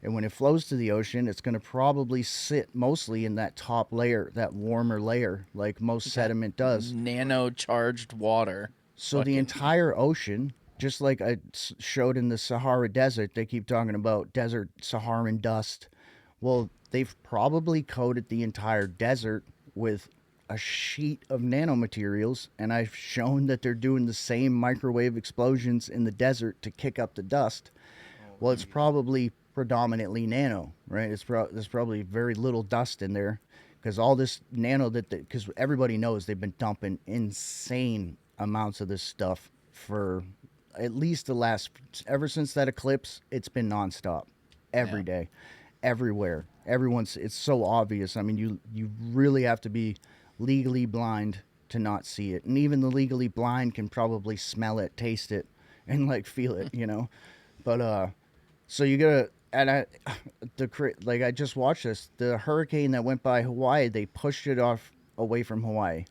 D: And when it flows to the ocean, it's going to probably sit mostly in that top layer, that warmer layer, like most sediment does.
C: Nano charged water.
D: So the
C: Fucking-
D: entire ocean, just like I showed in the Sahara Desert, they keep talking about desert Saharan dust. Well, they've probably coated the entire desert with a sheet of nanomaterials, and I've shown that they're doing the same microwave explosions in the desert to kick up the dust. Well, it's probably predominantly nano, right? There's probably very little dust in there because all this nano because everybody knows they've been dumping insane amounts of this stuff for at least ever since that eclipse. It's been nonstop, every day, everywhere. It's so obvious. I mean, you really have to be legally blind to not see it, and even the legally blind can probably smell it, taste it, and like feel it, But so you gotta, and I just watched this. The hurricane that went by Hawaii, they pushed it off away from Hawaii,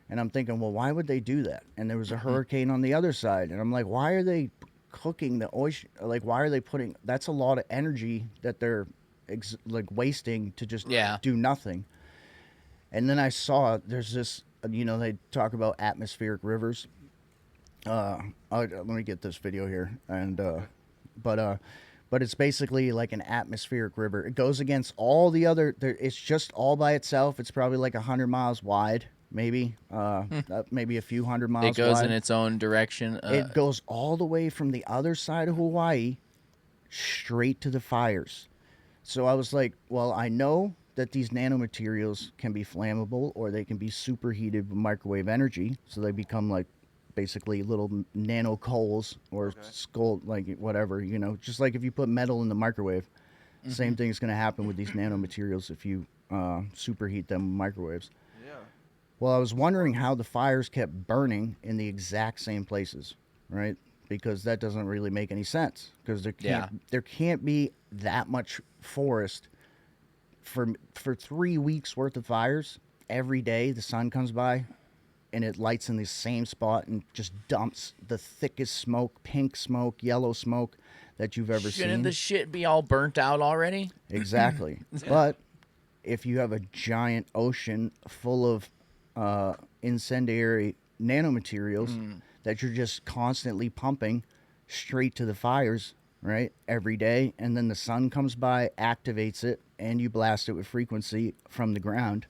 D: and I'm thinking, well, why would they do that? And there was a hurricane on the other side, and I'm like, why are they cooking the ocean? Like, why are they putting? That's a lot of energy that they're wasting to just do nothing. And then I saw there's this, they talk about atmospheric rivers. Let me get this video here, and but it's basically like an atmospheric river. It goes against all the other. It's just all by itself. It's probably like 100 miles wide, maybe, maybe a few hundred miles.
C: It goes
D: wide.
C: in its own direction.
D: It goes all the way from the other side of Hawaii straight to the fires. So I was like, well, I know that these nanomaterials can be flammable or they can be superheated with microwave energy, so they become like basically little nano coals or skull, like whatever, just like if you put metal in the microwave. Same thing is going to happen with these nanomaterials if you superheat them with microwaves.
B: Yeah.
D: Well, I was wondering how the fires kept burning in the exact same places, right? Because that doesn't really make any sense, because there can't be that much forest for 3 weeks worth of fires. Every day the sun comes by and it lights in the same spot and just dumps the thickest smoke, pink smoke, yellow smoke that you've ever
C: Shouldn't
D: seen.
C: the shit be all burnt out already?
D: Exactly. But if you have a giant ocean full of incendiary nanomaterials that you're just constantly pumping straight to the fires, right, every day, and then the sun comes by, activates it, and you blast it with frequency from the ground,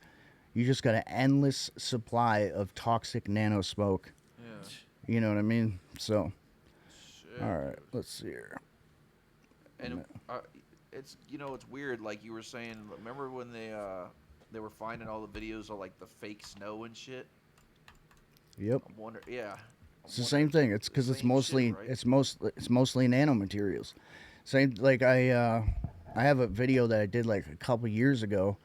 D: you just got an endless supply of toxic nano smoke.
B: Yeah.
D: You know what I mean? So,
B: Shit.
D: all right, let's see here.
B: And it's it's weird. Like you were saying, remember when they were finding all the videos of like the fake snow and shit?
D: Yep.
B: I'm wondering. Yeah.
D: It's the same thing. It's because it's mostly
B: shit, right?
D: it's mostly nanomaterials. Same like I have a video that I did like a couple years ago.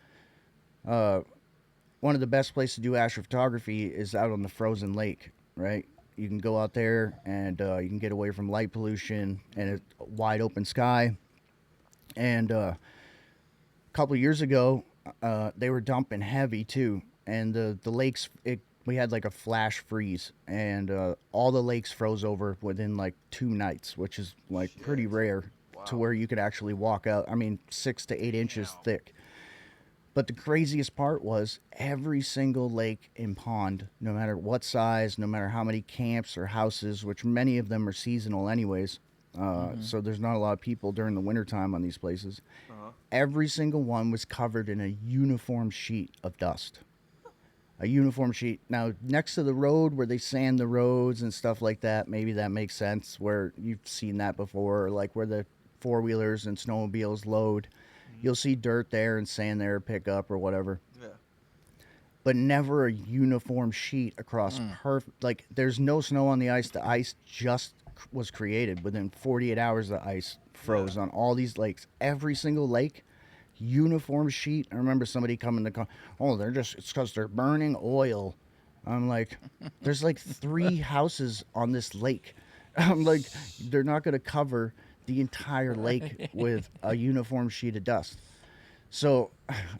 D: One of the best places to do astrophotography is out on the frozen lake, right? You can go out there and you can get away from light pollution and a wide open sky. And a couple years ago, they were dumping heavy too, and the lakes. We had like a flash freeze, and all the lakes froze over within like 2 nights, which is like pretty rare to where you could actually walk out. I mean, 6 to 8 inches thick. But the craziest part was every single lake and pond, no matter what size, no matter how many camps or houses, which many of them are seasonal anyways, so there's not a lot of people during the wintertime on these places. Every single one was covered in a uniform sheet of dust. A uniform sheet. Now, next to the road where they sand the roads and stuff like that, maybe that makes sense, where you've seen that before, like where the four-wheelers and snowmobiles load. You'll see dirt there and sand there, pick up or whatever.
B: Yeah.
D: But never a uniform sheet across like there's no snow on the ice. The ice just was created. Within 48 hours, the ice froze on all these lakes. Every single lake, uniform sheet. I remember somebody coming to it's because they're burning oil. I'm like, there's like 3 houses on this lake. I'm like, they're not going to cover the entire lake with a uniform sheet of dust. So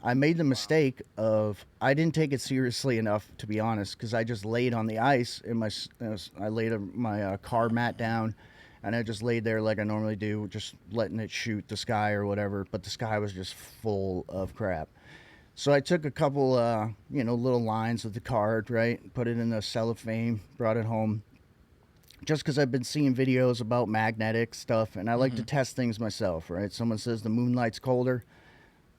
D: I made the mistake of, I didn't take it seriously enough, to be honest, because I just laid on the ice in I laid my car mat down, and I just laid there like I normally do, just letting it shoot the sky or whatever. But the sky was just full of crap. So I took a couple, little lines of the card, right, put it in the cellophane, brought it home, just because I've been seeing videos about magnetic stuff, and I like to test things myself, right? Someone says the moonlight's colder.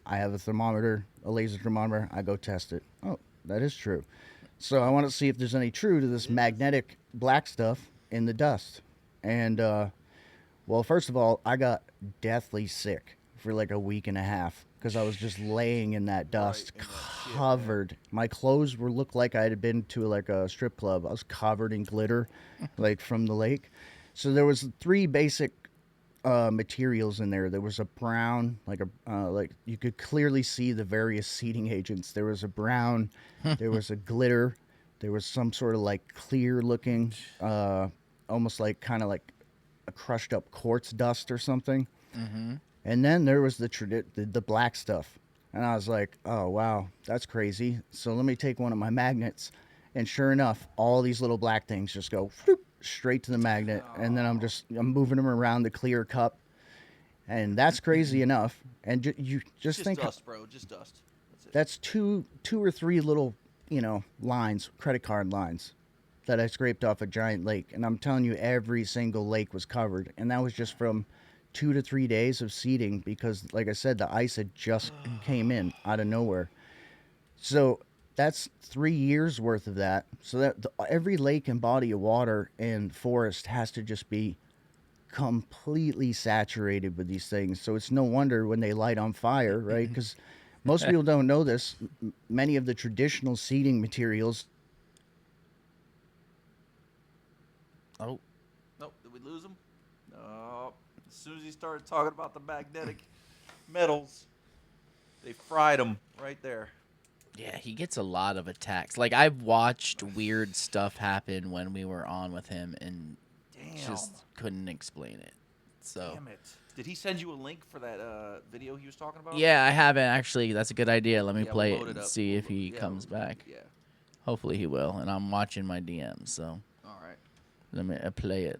D: I have a thermometer, a laser thermometer. I go test it. Oh, that is true. So I want to see if there's any true to this magnetic black stuff in the dust. And, well, first of all, I got deathly sick for like a week and a half because I was just laying in that dust,
B: in that shit,
D: covered. My clothes were looked like I had been to like a strip club. I was covered in glitter, like from the lake. So there was three basic materials in there. There was a brown, like you could clearly see the various seeding agents. There was a brown, there was a glitter, there was some sort of like clear looking, almost like kind of like a crushed up quartz dust or something. And then there was the black stuff. And I was like, oh, wow, that's crazy. So let me take one of my magnets. And sure enough, all these little black things just go straight to the magnet. And then I'm moving them around the clear cup. And that's crazy enough. And you just think
B: dust, bro. Just dust. That's it.
D: that's two or three little, lines, credit card lines that I scraped off a giant lake. And I'm telling you, every single lake was covered. And that was just from 2 to 3 days of seeding because, like I said, the ice had just came in out of nowhere. So that's 3 years worth of that. So that every lake and body of water and forest has to just be completely saturated with these things. So it's no wonder when they light on fire, right? Because most people don't know this. Many of the traditional seeding materials.
C: Oh,
B: Nope. Did we lose him? No. As soon as he started talking about the magnetic metals, they fried him right there.
C: yeah, he gets a lot of attacks. Like I've watched weird stuff happen when we were on with him, and
B: Damn.
C: just couldn't explain it. So
B: Damn it. Did he send you a link for that video he was talking about?
C: yeah, I haven't actually. That's a good idea. Let me
B: Yeah,
C: play
B: we'll
C: it
B: load
C: and
B: up.
C: see if
B: We'll-
C: he
B: yeah,
C: comes back.
B: Yeah.
C: Hopefully he will. And I'm watching my DMs, so
B: All right.
C: let me play it.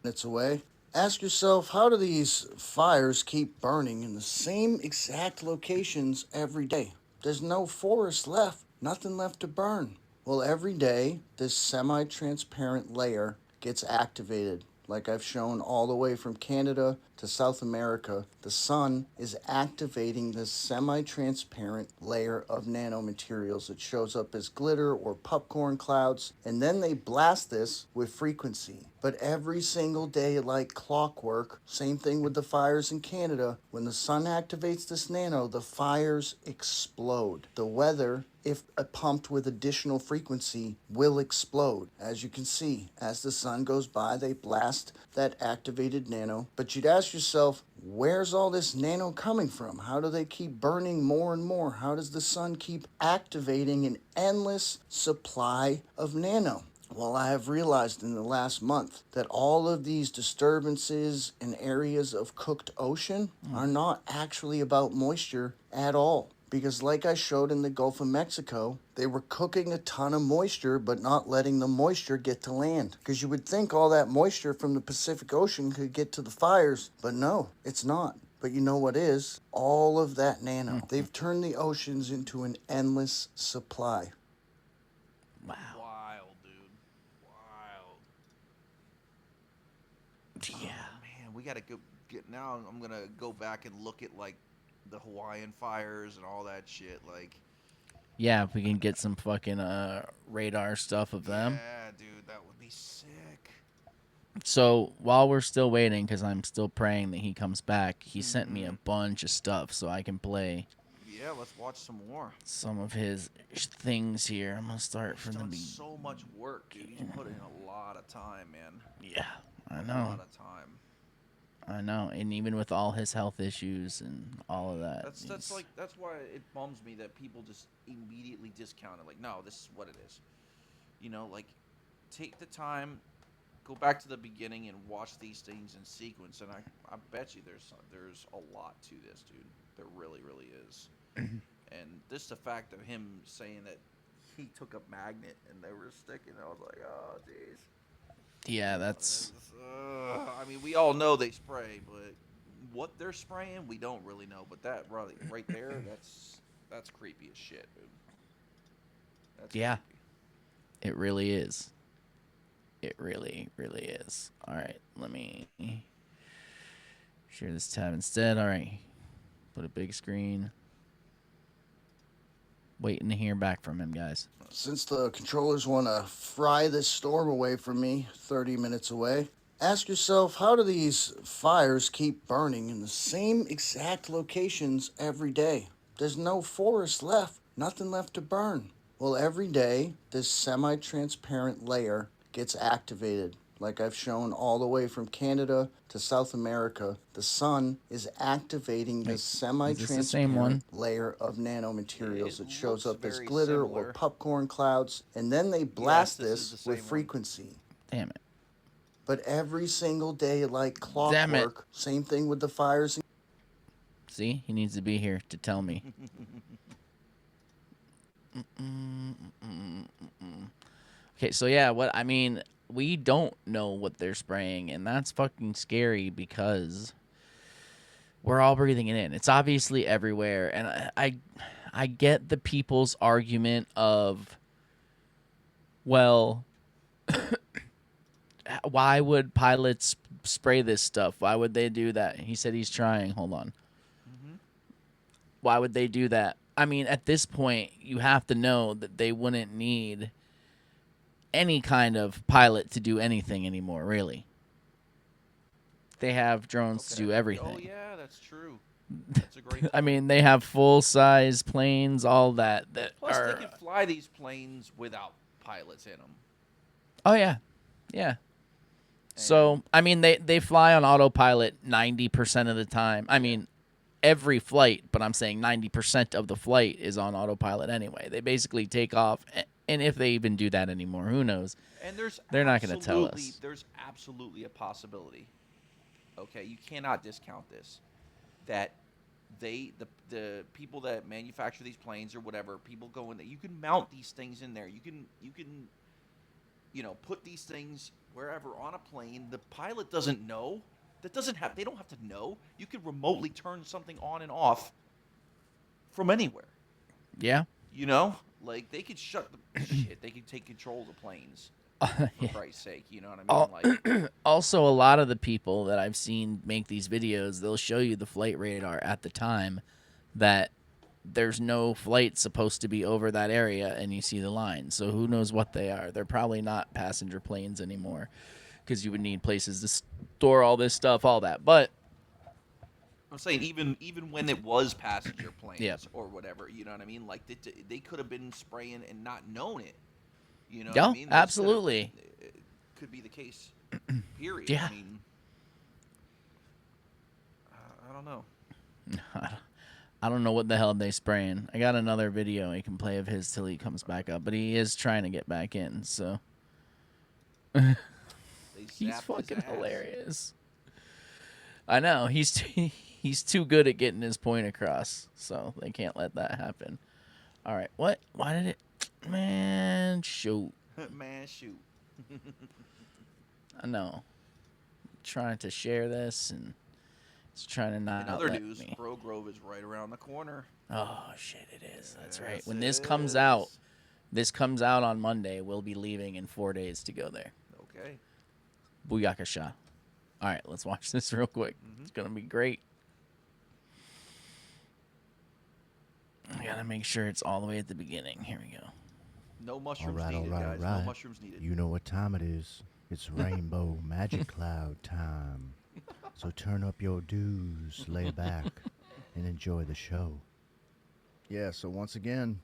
D: Minutes away. Ask yourself, how do these fires keep burning in the same exact locations every day? There's no forest left, nothing left to burn. Well, every day, this semi transparent layer gets activated. Like I've shown all the way from Canada to South America, the sun is activating this semi transparent layer of nanomaterials. It shows up as glitter or popcorn clouds, and then they blast this with frequency. But every single day, like clockwork, same thing with the fires in Canada, when the sun activates this nano, the fires explode. The weather, if pumped with additional frequency, will explode. As you can see, as the sun goes by, they blast that activated nano. But you'd ask yourself, where's all this nano coming from? How do they keep burning more and more? How does the sun keep activating an endless supply of nano? Well, I have realized in the last month that all of these disturbances in areas of cooked ocean are not actually about moisture at all. Because like I showed in the Gulf of Mexico, they were cooking a ton of moisture but not letting the moisture get to land. Because you would think all that moisture from the Pacific Ocean could get to the fires, but no, it's not. But you know what is? All of that nano. They've turned the oceans into an endless supply.
C: Wow.
B: Wild, dude. Wild.
C: Yeah.
B: Man, we got to go get now. I'm going to go back and look at like the Hawaiian fires and all that shit. Like,
C: Yeah, if we can get some fucking radar stuff of them.
B: yeah, dude, that would be sick.
C: So while we're still waiting, because I'm still praying that he comes back, he sent me a bunch of stuff so I can play
B: Yeah, let's watch some more.
C: some of his things here. I'm gonna start from
B: He's
C: the
B: done
C: beginning.
B: so much work, dude. He's put in a lot of time, man.
C: Yeah, I
B: A
C: know.
B: lot of time.
C: I know, and even with all his health issues and all of that,
B: That's why it bums me that people just immediately discount it. Like, no, this is what it is. You know, like, take the time, go back to the beginning and watch these things in sequence, and I bet you there's a lot to this, dude. There really, really is. And just the fact of him saying that he took a magnet and they were sticking, I was like, oh, jeez.
C: yeah, that's
B: I mean, we all know they spray, but what they're spraying, we don't really know. But that right there, that's creepy as shit, dude. That's
C: Yeah.
B: creepy.
C: it really is. It really, really is. All right, let me share this tab instead. All right, put a big screen. Waiting to hear back from him, guys.
D: Since the controllers want to fry this storm away from me, 30 minutes away, ask yourself, how do these fires keep burning in the same exact locations every day? There's no forest left, nothing left to burn. Well, every day, this semi-transparent layer gets activated. Like I've shown all the way from Canada to South America, the sun is activating
C: Wait,
D: this
C: is this the same one?
D: semi-transparent layer of nanomaterials. It shows
B: looks
D: up as
B: very
D: glitter or
B: similar.
D: popcorn clouds, and then they blast
B: this is
D: this
B: the
D: with
B: same one.
D: frequency.
C: Damn it.
D: But every single day, like
C: Damn it.
D: clockwork, same thing with the fires.
C: See, he needs to be here to tell me. Okay, so yeah, what I mean, we don't know what they're spraying, and that's fucking scary because we're all breathing it in. It's obviously everywhere, and I get the people's argument of, well, why would pilots spray this stuff? Why would they do that? He said he's trying. Hold on. Why would they do that? I mean, at this point, you have to know that they wouldn't need any kind of pilot to do anything anymore, really. They have drones to do everything.
B: Oh yeah, that's true. That's a great
C: I
B: point.
C: mean, they have full-size planes, all that
B: Plus,
C: are...
B: they can fly these planes without pilots in them.
C: Oh, yeah. Yeah. So, I mean, they fly on autopilot 90% of the time. I mean, every flight, but I'm saying 90% of the flight is on autopilot anyway. They basically take off, and if they even do that anymore, who knows?
B: And
C: They're not going to tell us.
B: There's absolutely a possibility. Okay, you cannot discount this. That the people that manufacture these planes or whatever, people go in there. You can mount these things in there. You can put these things wherever on a plane. The pilot doesn't know. They don't have to know. You could remotely turn something on and off from anywhere.
C: Yeah.
B: Like they could shut the shit. They could take control of the planes. For Christ's sake, you know what I mean?
C: Also, a lot of the people that I've seen make these videos, they'll show you the flight radar at the time that there's no flight supposed to be over that area, and you see the line. So who knows what they are? They're probably not passenger planes anymore, because you would need places to store all this stuff, all that. But
B: I'm saying even when it was passenger planes
C: Yeah.
B: or whatever, you know what I mean? Like they could have been spraying and not known it. You know
C: Yeah,
B: what I mean?
C: absolutely.
B: Could be the case. Period.
C: Yeah.
B: I mean, I don't know.
C: I don't know what the hell they spraying. I got another video he can play of his till he comes back up, but he is trying to get back in, so
B: They
C: he's
B: zapped his
C: fucking
B: ass.
C: hilarious. I know he's too good at getting his point across, so they can't let that happen. All right, what? Why did it? Man, shoot.
B: Man, shoot.
C: I know. I'm trying to share this and it's trying to not
B: In other
C: let
B: news,
C: me.
B: Pro Grove is right around the corner.
C: Oh shit, it is. That's right.
B: Yes,
C: When
B: it
C: this comes out,
B: is.
C: this comes out on Monday. We'll be leaving in 4 days to go there.
B: Okay.
C: Booyakasha. All right, let's watch this real quick. It's gonna be great. I gotta make sure it's all the way at the beginning. Here we go.
B: No mushrooms needed, guys. No mushrooms needed.
E: You know what time it is. It's rainbow magic cloud time. So turn up your dews, lay back, and enjoy the show.
D: Yeah, so once again,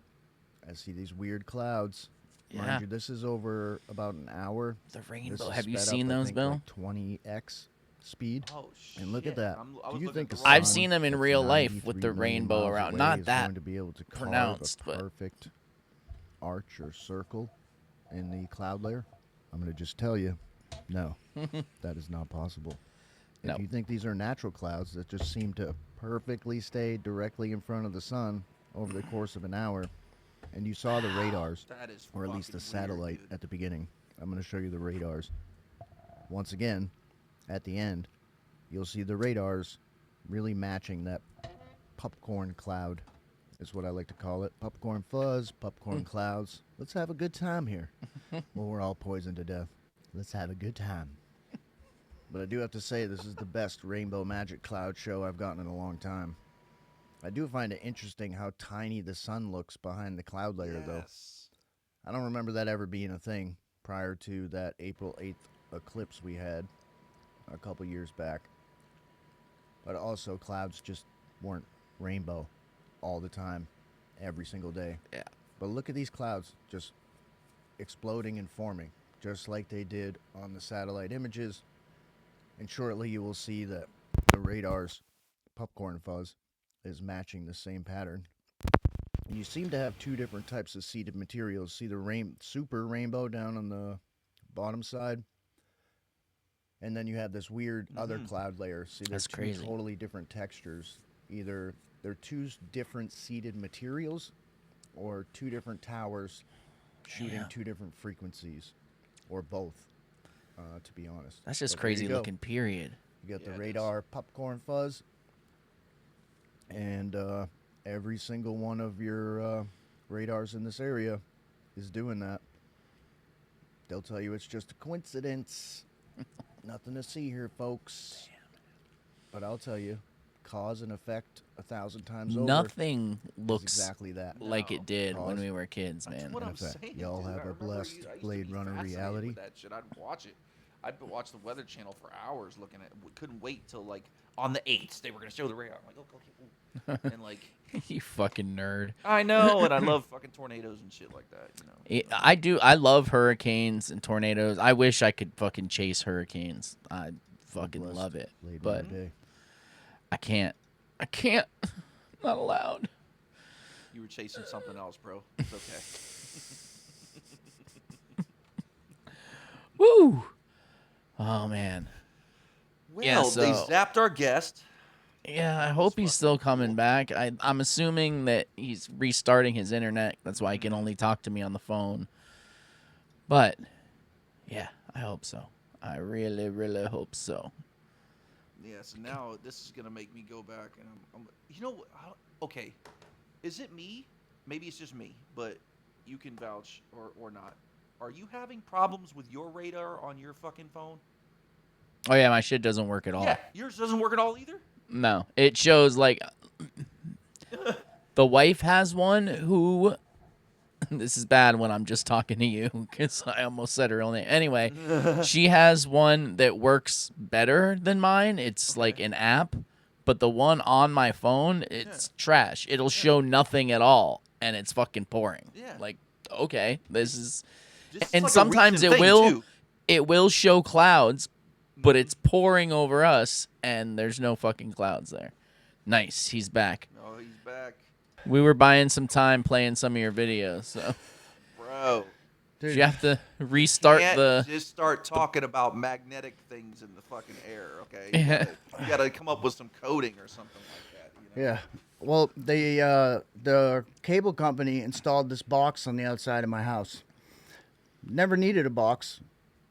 D: I see these weird clouds.
C: Yeah.
D: Mind you, this is over about an hour.
C: The
D: This
C: rainbow.
D: is
C: Have you
D: sped
C: seen
D: up, I
C: those,
D: think,
C: Bill?
D: like 20x speed.
B: Oh shit!
D: And look at that.
B: I
D: Do
B: was
D: you
B: looking
D: think
B: at
D: a
B: the
C: I've
B: wrong
C: seen
B: one.
C: them in
D: that's
C: real life with
D: 93
C: the
D: million
C: rainbow
D: miles
C: around.
D: away
C: Not
D: is
C: that
D: going to be able to carve
C: pronounced,
D: a
C: but
D: perfect arch or circle in the cloud layer. I'm going to just tell you, no, that is not possible.
C: No.
D: If you think these are natural clouds that just seem to perfectly stay directly in front of the sun over the course of an hour, and you saw the radars,
B: That is
D: or at least the
B: fucking weird,
D: satellite
B: dude.
D: at the beginning. I'm going to show you the radars. Once again, at the end, you'll see the radars really matching that popcorn cloud, is what I like to call it. Popcorn fuzz, popcorn clouds. Let's have a good time here. Well, we're all poisoned to death.
E: Let's have a good time.
D: But I do have to say, this is the best Rainbow Magic Cloud show I've gotten in a long time. I do find it interesting how tiny the sun looks behind the cloud layer, though.
B: Yes.
D: I don't remember that ever being a thing prior to that April 8th eclipse we had a couple years back. But also, clouds just weren't rainbow all the time, every single day.
C: Yeah.
D: But look at these clouds just exploding and forming, just like they did on the satellite images. And shortly you will see that the radar's popcorn fuzz is matching the same pattern. And you seem to have two different types of seeded materials. See the super rainbow down on the bottom side? And then you have this weird other cloud layer. See, they're
C: That's
D: two
C: crazy.
D: totally different textures. Either they're two different seeded materials or two different towers shooting two different frequencies, or both, to be honest.
C: That's just
D: But there you
C: crazy
D: go.
C: looking, period.
D: You got
B: Yeah,
D: the
B: it
D: radar popcorn fuzz, and every single one of your radars in this area is doing that. They'll tell you it's just a coincidence. Nothing to see here, folks. But I'll tell you, cause and effect 1,000 times over.
C: Nothing
D: is
C: looks
D: exactly that.
C: like it did when
D: Cause.
C: we were kids,
B: That's
C: man.
B: what
D: In
B: I'm
D: effect,
B: saying.
D: y'all
B: dude.
D: have
B: I
D: a
B: remember
D: blessed
B: I used to
D: Blade
B: be
D: Runner
B: fascinated
D: reality.
B: with that shit. I'd watch it. I'd watch the Weather Channel for hours looking at. Couldn't wait till like on the 8th they were gonna show the radar. I'm like, okay, ooh. And like,
C: You fucking nerd.
B: I know, and I love fucking tornadoes and shit like that. You know.
C: I do. I love hurricanes and tornadoes. I wish I could fucking chase hurricanes. I fucking
D: Blessed
C: love it,
D: Blade
C: but
D: Runner day.
C: I can't. I can't. Not allowed.
B: You were chasing something else, bro. It's okay.
C: Woo. Oh man.
B: Well,
C: Yeah,
B: they
C: so-
B: zapped our guest.
C: Yeah, I hope he's still coming back. I'm assuming that he's restarting his internet. That's why he can only talk to me on the phone. But yeah, I hope so. I really, really hope so.
B: Yeah, so now this is gonna make me go back, and you know, okay, is it me? Maybe it's just me, but you can vouch or not. Are you having problems with your radar on your fucking phone?
C: Oh yeah, my shit doesn't work at all.
B: Yeah, yours doesn't work at all either.
C: No, it shows like the wife has one who. This is bad when I'm just talking to you because I almost said her real name. Anyway, she has one that works better than mine. It's like an app, but the one on my phone, it's trash. It'll show nothing at all, and it's fucking pouring.
B: Yeah.
C: Like, okay, this is.
B: This is
C: And
B: like a
C: sometimes
B: recent
C: it
B: thing,
C: will,
B: too.
C: it will show clouds, but it's pouring over us, and there's no fucking clouds there. Nice, he's back.
B: Oh, he's back,
C: We were buying some time playing some of your videos, so
B: bro.
C: did you have to restart
B: Can't
C: the?
B: just start talking about magnetic things in the fucking air, okay?
C: Yeah.
B: You gotta come up with some coding or something like that. You know?
D: Yeah. Well, the cable company installed this box on the outside of my house. Never needed a box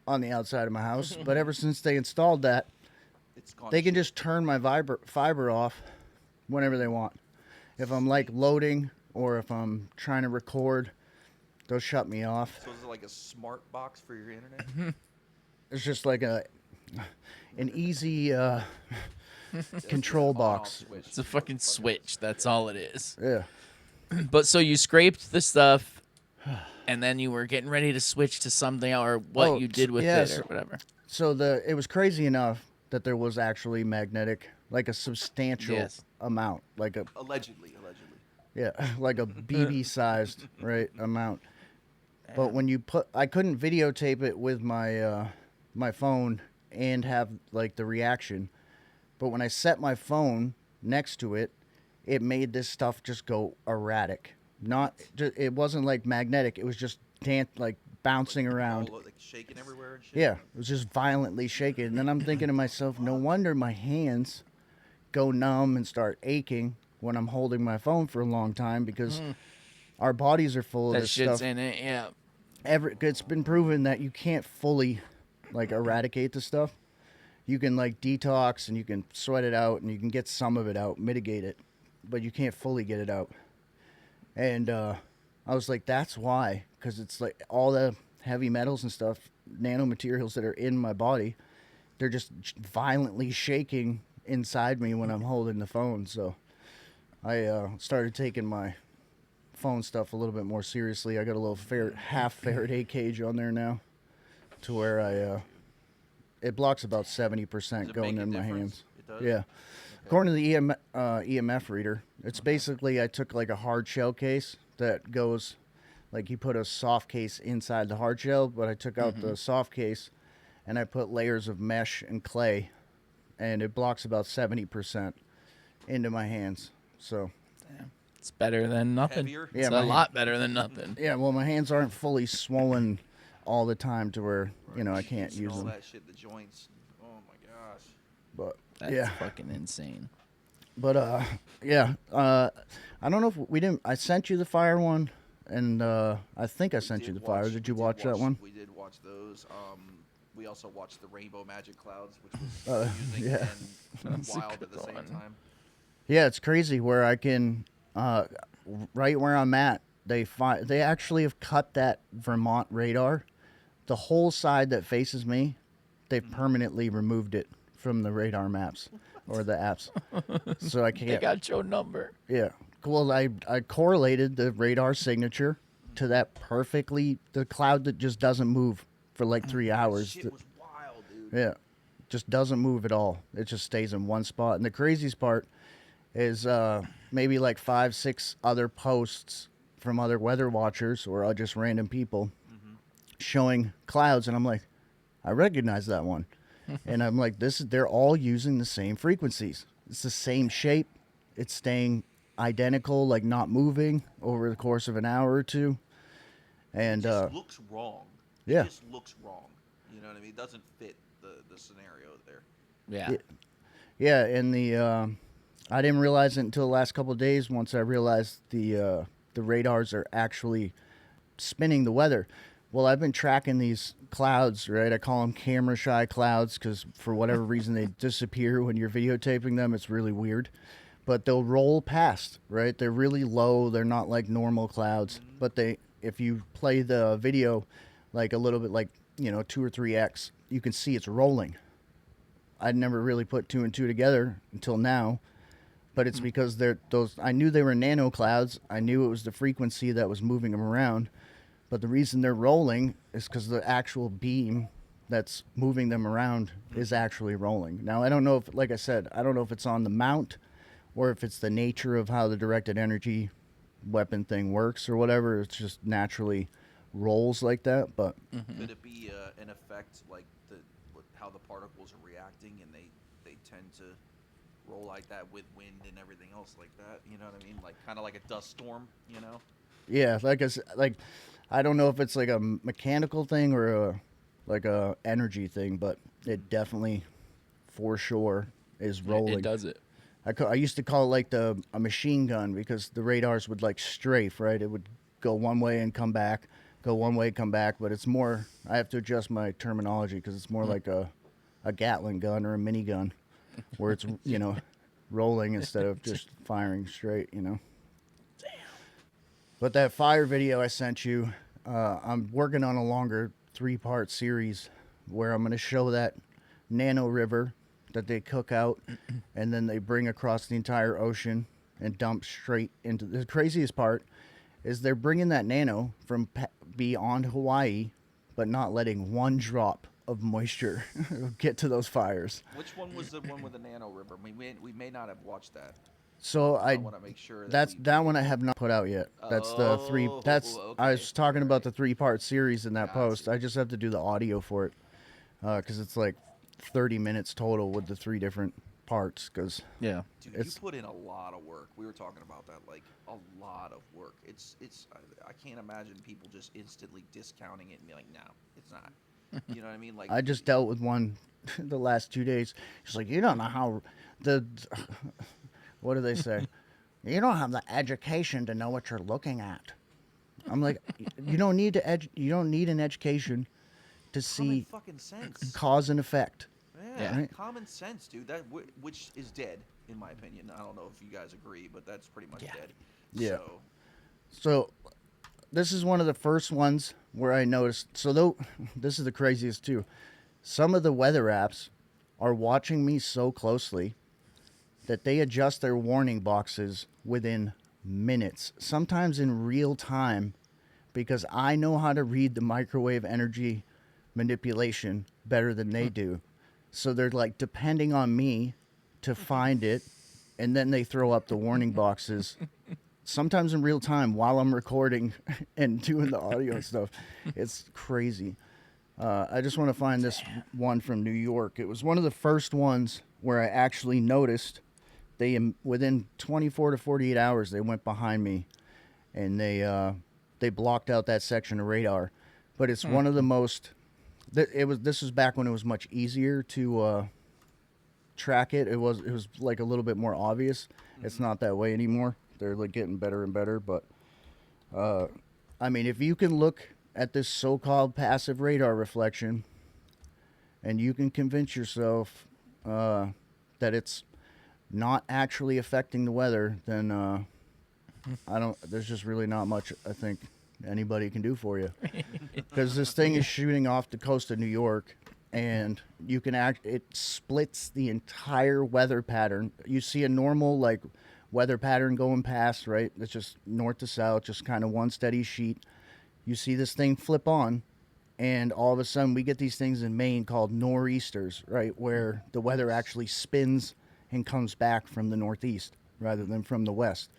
D: on the outside of my house, but ever since they installed that,
B: It's gone.
D: they can just turn my fiber off whenever they want. If I'm like loading or if I'm trying to record, they'll shut me off.
B: So is it like a smart box for your internet?
D: It's just like an easy control box.
C: It's a fucking switch. That's all it is.
D: Yeah.
C: But so you scraped the stuff, and then you were getting ready to switch to something, or what
D: Oh,
C: you did with
D: yes.
C: it, or whatever.
D: So it was crazy enough that there was actually magnetic, like a substantial
C: Yes.
D: amount, like a
B: Allegedly.
D: yeah, like a BB sized right amount. But when you I couldn't videotape it with my my phone and have like the reaction. But when I set my phone next to it, it made this stuff just go erratic. It wasn't like magnetic. It was just like bouncing around.
B: All, like shaking everywhere and shit.
D: Yeah, it was just violently shaking. And then I'm thinking to myself, no wonder my hands go numb and start aching when I'm holding my phone for a long time because our bodies are full of
C: That
D: this
C: shit's
D: stuff.
C: in it, yeah.
D: It's been proven that you can't fully like eradicate the stuff. You can like detox and you can sweat it out and you can get some of it out, mitigate it, but you can't fully get it out. And I was like, that's why, because it's like all the heavy metals and stuff nanomaterials that are in my body, they're just violently shaking inside me when I'm holding the phone. So I started taking my phone stuff a little bit more seriously. I got a little half Faraday cage on there now, to where it blocks about 70%
B: Does it
D: going
B: make a
D: in my
B: difference?
D: hands.
B: It does?
D: Yeah.
B: Okay.
D: According to the EMF reader, it's basically I took like a hard shell case that goes, like you put a soft case inside the hard shell, but I took out the soft case and I put layers of mesh and clay, and it blocks about 70% into my hands. So
C: Damn. It's better than nothing.
B: Heavier?
C: It's
D: Yeah,
C: a lot better than nothing.
D: yeah, well, my hands aren't fully swollen all the time to where I can't
B: Juice and
D: use
B: all
D: them.
B: that shit, the joints. Oh my gosh.
D: But
C: That's
D: yeah,
C: fucking insane.
D: but yeah, I don't know if we didn't. I sent you the fire one, and I think I sent you the fire. Did you watch that one?
B: We did watch those. We also watched the Rainbow Magic Clouds, which was amusing
D: yeah.
B: and
C: That's a
B: wild
C: good
B: at the same
C: one.
B: time.
D: Yeah, it's crazy where I can, right where I'm at. They actually have cut that Vermont radar, the whole side that faces me. They've permanently removed it from the radar maps or the apps, so I
C: They
D: can't.
C: got your number.
D: Yeah. Well, I correlated the radar signature to that perfectly. The cloud that just doesn't move for like 3 hours.
B: Shit was wild, dude.
D: Yeah. Just doesn't move at all. It just stays in one spot. And the craziest part is maybe like 5, 6 other posts from other weather watchers or just random people showing clouds, and I'm like, I recognize that one. And I'm like, they're all using the same frequencies. It's the same shape. It's staying identical, like not moving over the course of an hour or two. And
B: It just looks wrong.
D: yeah.
B: It just looks wrong. You know what I mean? It doesn't fit the scenario there.
C: Yeah.
D: yeah, and I didn't realize it until the last couple of days. Once I realized the radars are actually spinning the weather. Well, I've been tracking these clouds, right? I call them camera shy clouds because for whatever reason they disappear when you're videotaping them. It's really weird. But they'll roll past, right? They're really low. They're not like normal clouds. But if you play the video like a little bit like, 2 or 3x, you can see it's rolling. I'd never really put 2 and 2 together until now. But it's because I knew they were nano clouds. I knew it was the frequency that was moving them around. But the reason they're rolling is because the actual beam that's moving them around is actually rolling. Now, I don't know if, like I said, I don't know if it's on the mount or if it's the nature of how the directed energy weapon thing works or whatever. It's just naturally rolls like that. But
B: Could it be an effect like how the particles are reacting and they tend to roll like that with wind and everything else like that? You know what I mean? Like kind of like a dust storm,
D: yeah, I don't know if it's like a mechanical thing or a energy thing, but it definitely, for sure, is rolling.
C: It does it.
D: I used to call it like a machine gun because the radars would like strafe, right? It would go one way and come back, go one way, come back. But it's more, I have to adjust my terminology because it's more like a Gatling gun or a minigun where it's, rolling instead of just firing straight, Damn. But that fire video I sent you, I'm working on a longer 3-part series where I'm going to show that nano river that they cook out and then they bring across the entire ocean and dump straight into. The craziest part is they're bringing that nano from beyond Hawaii, but not letting one drop of moisture get to those fires.
B: Which one was the one with the nano river? We may not have watched that.
D: So
B: I want to make sure
D: that one I have not put out yet. That's the 3. That's
B: okay.
D: I was talking about the
B: Alright.
D: 3-part series in that
B: Got
D: post.
B: you.
D: I just have to do the audio for it because it's like 30 minutes total with the 3 different parts. Because
C: Yeah.
B: Dude,
D: It's-
B: you put in a lot of work. We were talking about that, like a lot of work. I can't imagine people just instantly discounting it and be like, no, it's not. You know what I mean? Like
D: I just dealt with one the last 2 days. She's like, you don't know how what do they say? You don't have the education to know what you're looking at. I'm like, you don't need you don't need an education to
B: common
D: see
B: fucking sense.
D: cause and effect.
B: Yeah,
D: Right.
B: common sense, dude. That which is dead, in my opinion. I don't know if you guys agree, but that's pretty much
C: Yeah.
B: dead.
D: Yeah.
B: So,
D: So this is one of the first ones where I noticed. So though, this is the craziest too. Some of the weather apps are watching me so closely that they adjust their warning boxes within minutes, sometimes in real time, because I know how to read the microwave energy manipulation better than they do. So they're like depending on me to find it, and then they throw up the warning boxes sometimes in real time while I'm recording and doing the audio and stuff. It's crazy. I just want to find this one from New York. It was one of the first ones where I actually noticed they, within 24 to 48 hours, they went behind me and they blocked out that section of radar. But it's one of the most. This was back when it was much easier to track it. It was like a little bit more obvious. It's not that way anymore. They're like getting better and better. But I mean, if you can look at this so-called passive radar reflection, and you can convince yourself that it's not actually affecting the weather, then I don't. There's just really not much I think anybody can do for you, because this thing is shooting off the coast of New York, and you can it splits the entire weather pattern. You see a normal like weather pattern going past, right? It's just north to south, just kind of one steady sheet. You see this thing flip on, and all of a sudden we get these things in Maine called nor'easters, right, where the weather actually spins and comes back from the northeast rather than from the west.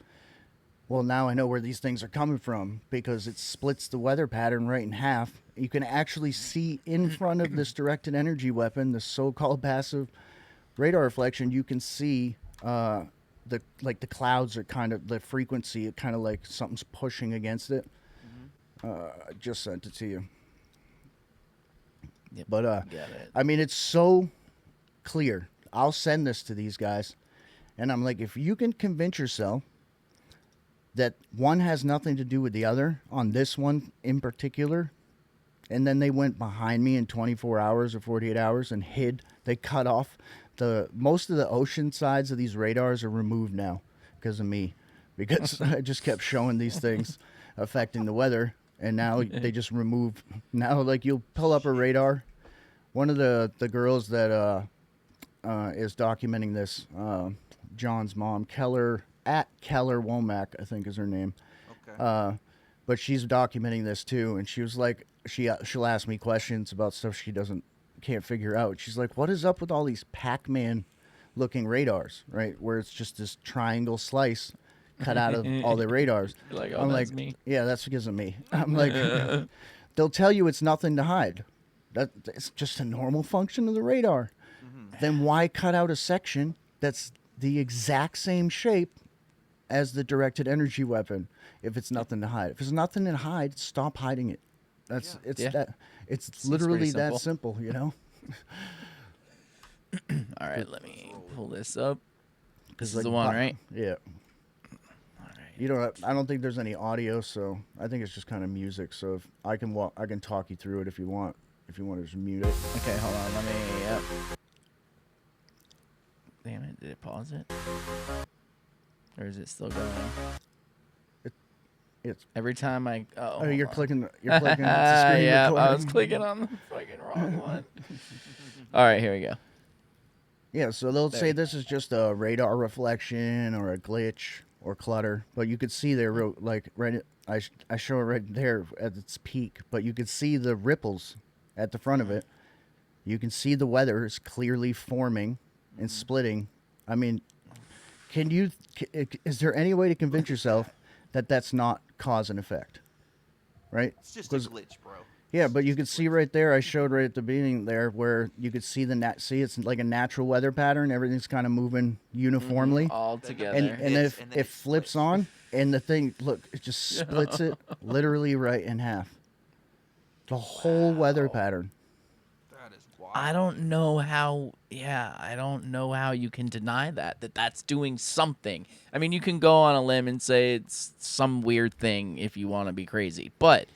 D: Well, now I know where these things are coming from, because it splits the weather pattern right in half. You can actually see in front of this directed energy weapon, the so-called passive radar reflection, you can see the clouds are kind of, the frequency, it kind of like something's pushing against it. I just sent it to you.
C: Yep,
D: But
C: got it.
D: I mean, it's so clear. I'll send this to these guys, and I'm like, if you can convince yourself that one has nothing to do with the other on this one in particular, and then they went behind me in 24 hours or 48 hours and hid. They cut off most of the ocean sides of these radars are removed now because of me, because I just kept showing these things affecting the weather, and now they just remove. Now, like, you'll pull up a radar. One of the girls that is documenting this, John's mom, Keller Womack, I think is her name.
B: Okay.
D: But she's documenting this too, and she was like, she'll ask me questions about stuff she can't figure out. She's like, what is up with all these Pac-Man looking radars, right? Where it's just this triangle slice cut out of all the radars.
C: You're like, oh,
D: I'm
C: that's
D: like,
C: me.
D: yeah, that's because of me. I'm like, they'll tell you it's nothing to hide. It's just a normal function of the radar. Then why cut out a section that's the exact same shape as the directed energy weapon if it's nothing to hide? If it's nothing to hide, stop hiding it. It's
C: Seems
D: literally
C: pretty
D: that simple, you know?
C: All right, let me pull this up. This is
D: Like,
C: the one, right?
D: Yeah.
C: All right.
D: You know, I don't think there's any audio, so I think it's just kind of music. So if I can talk you through it if you want. If you want to just mute it.
C: Okay, hold on. Let me. Damn it! Did it pause it? Or is it still going?
D: It's
C: Every time I. Oh,
D: you're
C: hold on.
D: clicking. You're clicking the screen
C: yeah,
D: recording.
C: I was clicking on the fucking wrong one. All right, here we go.
D: Yeah, so they'll
C: There.
D: say this is just a radar reflection or a glitch or clutter, but you could see there, like right. I show it right there at its peak, but you could see the ripples at the front of it. You can see the weather is clearly forming and splitting. I mean, is there any way to convince yourself that that's not cause and effect? Right?
B: It's just a glitch, bro.
D: Yeah, but you could see right there, I showed right at the beginning there, where you could see it's like a natural weather pattern. Everything's kind of moving uniformly.
C: All together.
D: And
B: Then
D: if
B: it
D: it flips
B: splits.
D: on, and the thing, look, it just splits it literally right in half. The whole weather pattern.
B: That is wild.
C: I don't know how. Yeah, I don't know how you can deny that that's doing something. I mean, you can go on a limb and say it's some weird thing if you want to be crazy, but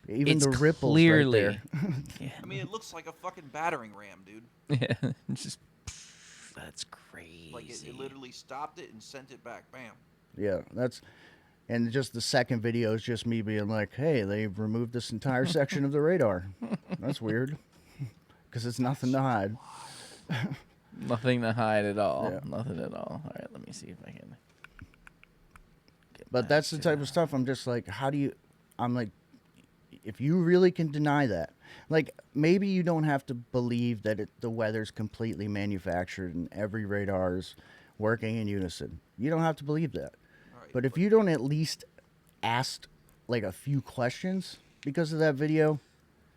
D: Even
C: it's
D: the ripples
C: clearly.
D: right there.
C: Yeah,
B: I mean, it looks like a fucking battering ram, dude.
C: yeah, it's just that's crazy.
B: Like it literally stopped it and sent it back. Bam.
D: Yeah, And just the second video is just me being like, hey, they've removed this entire section of the radar. That's weird. Because it's nothing to hide.
C: Nothing to hide at all.
D: Yeah.
C: Nothing at all. All right, let me see if I can.
D: But that's the type of stuff I'm just like, I'm like, if you really can deny that, like maybe you don't have to believe that the weather's completely manufactured and every radar is working in unison. You don't have to believe that.
B: Right,
D: But if you don't at least ask like a few questions because of that video,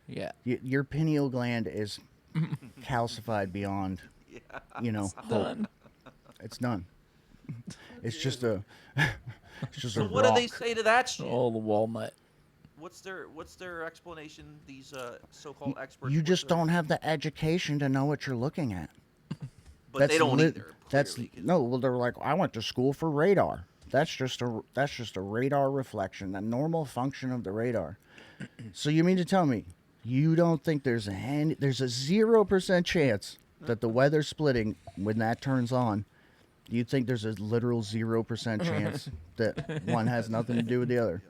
C: Yeah.
D: your pineal gland is calcified beyond, hope.
C: Done.
D: It's done. It's just a, it's just
B: So
D: a
B: what do they
D: rock.
B: say to that shit?
C: Oh, the walnut.
B: What's their explanation? These so-called experts.
D: You
B: what's
D: just
B: their-
D: don't have the education to know what you're looking at.
B: But they don't either.
D: That's
B: clearly, 'cause-
D: no. Well, they're like, I went to school for radar. That's just a radar reflection, a normal function of the radar. So you mean to tell me you don't think there's a 0% chance that the weather's splitting when that turns on? Do you think there's a literal 0% chance that one has nothing to do with the other?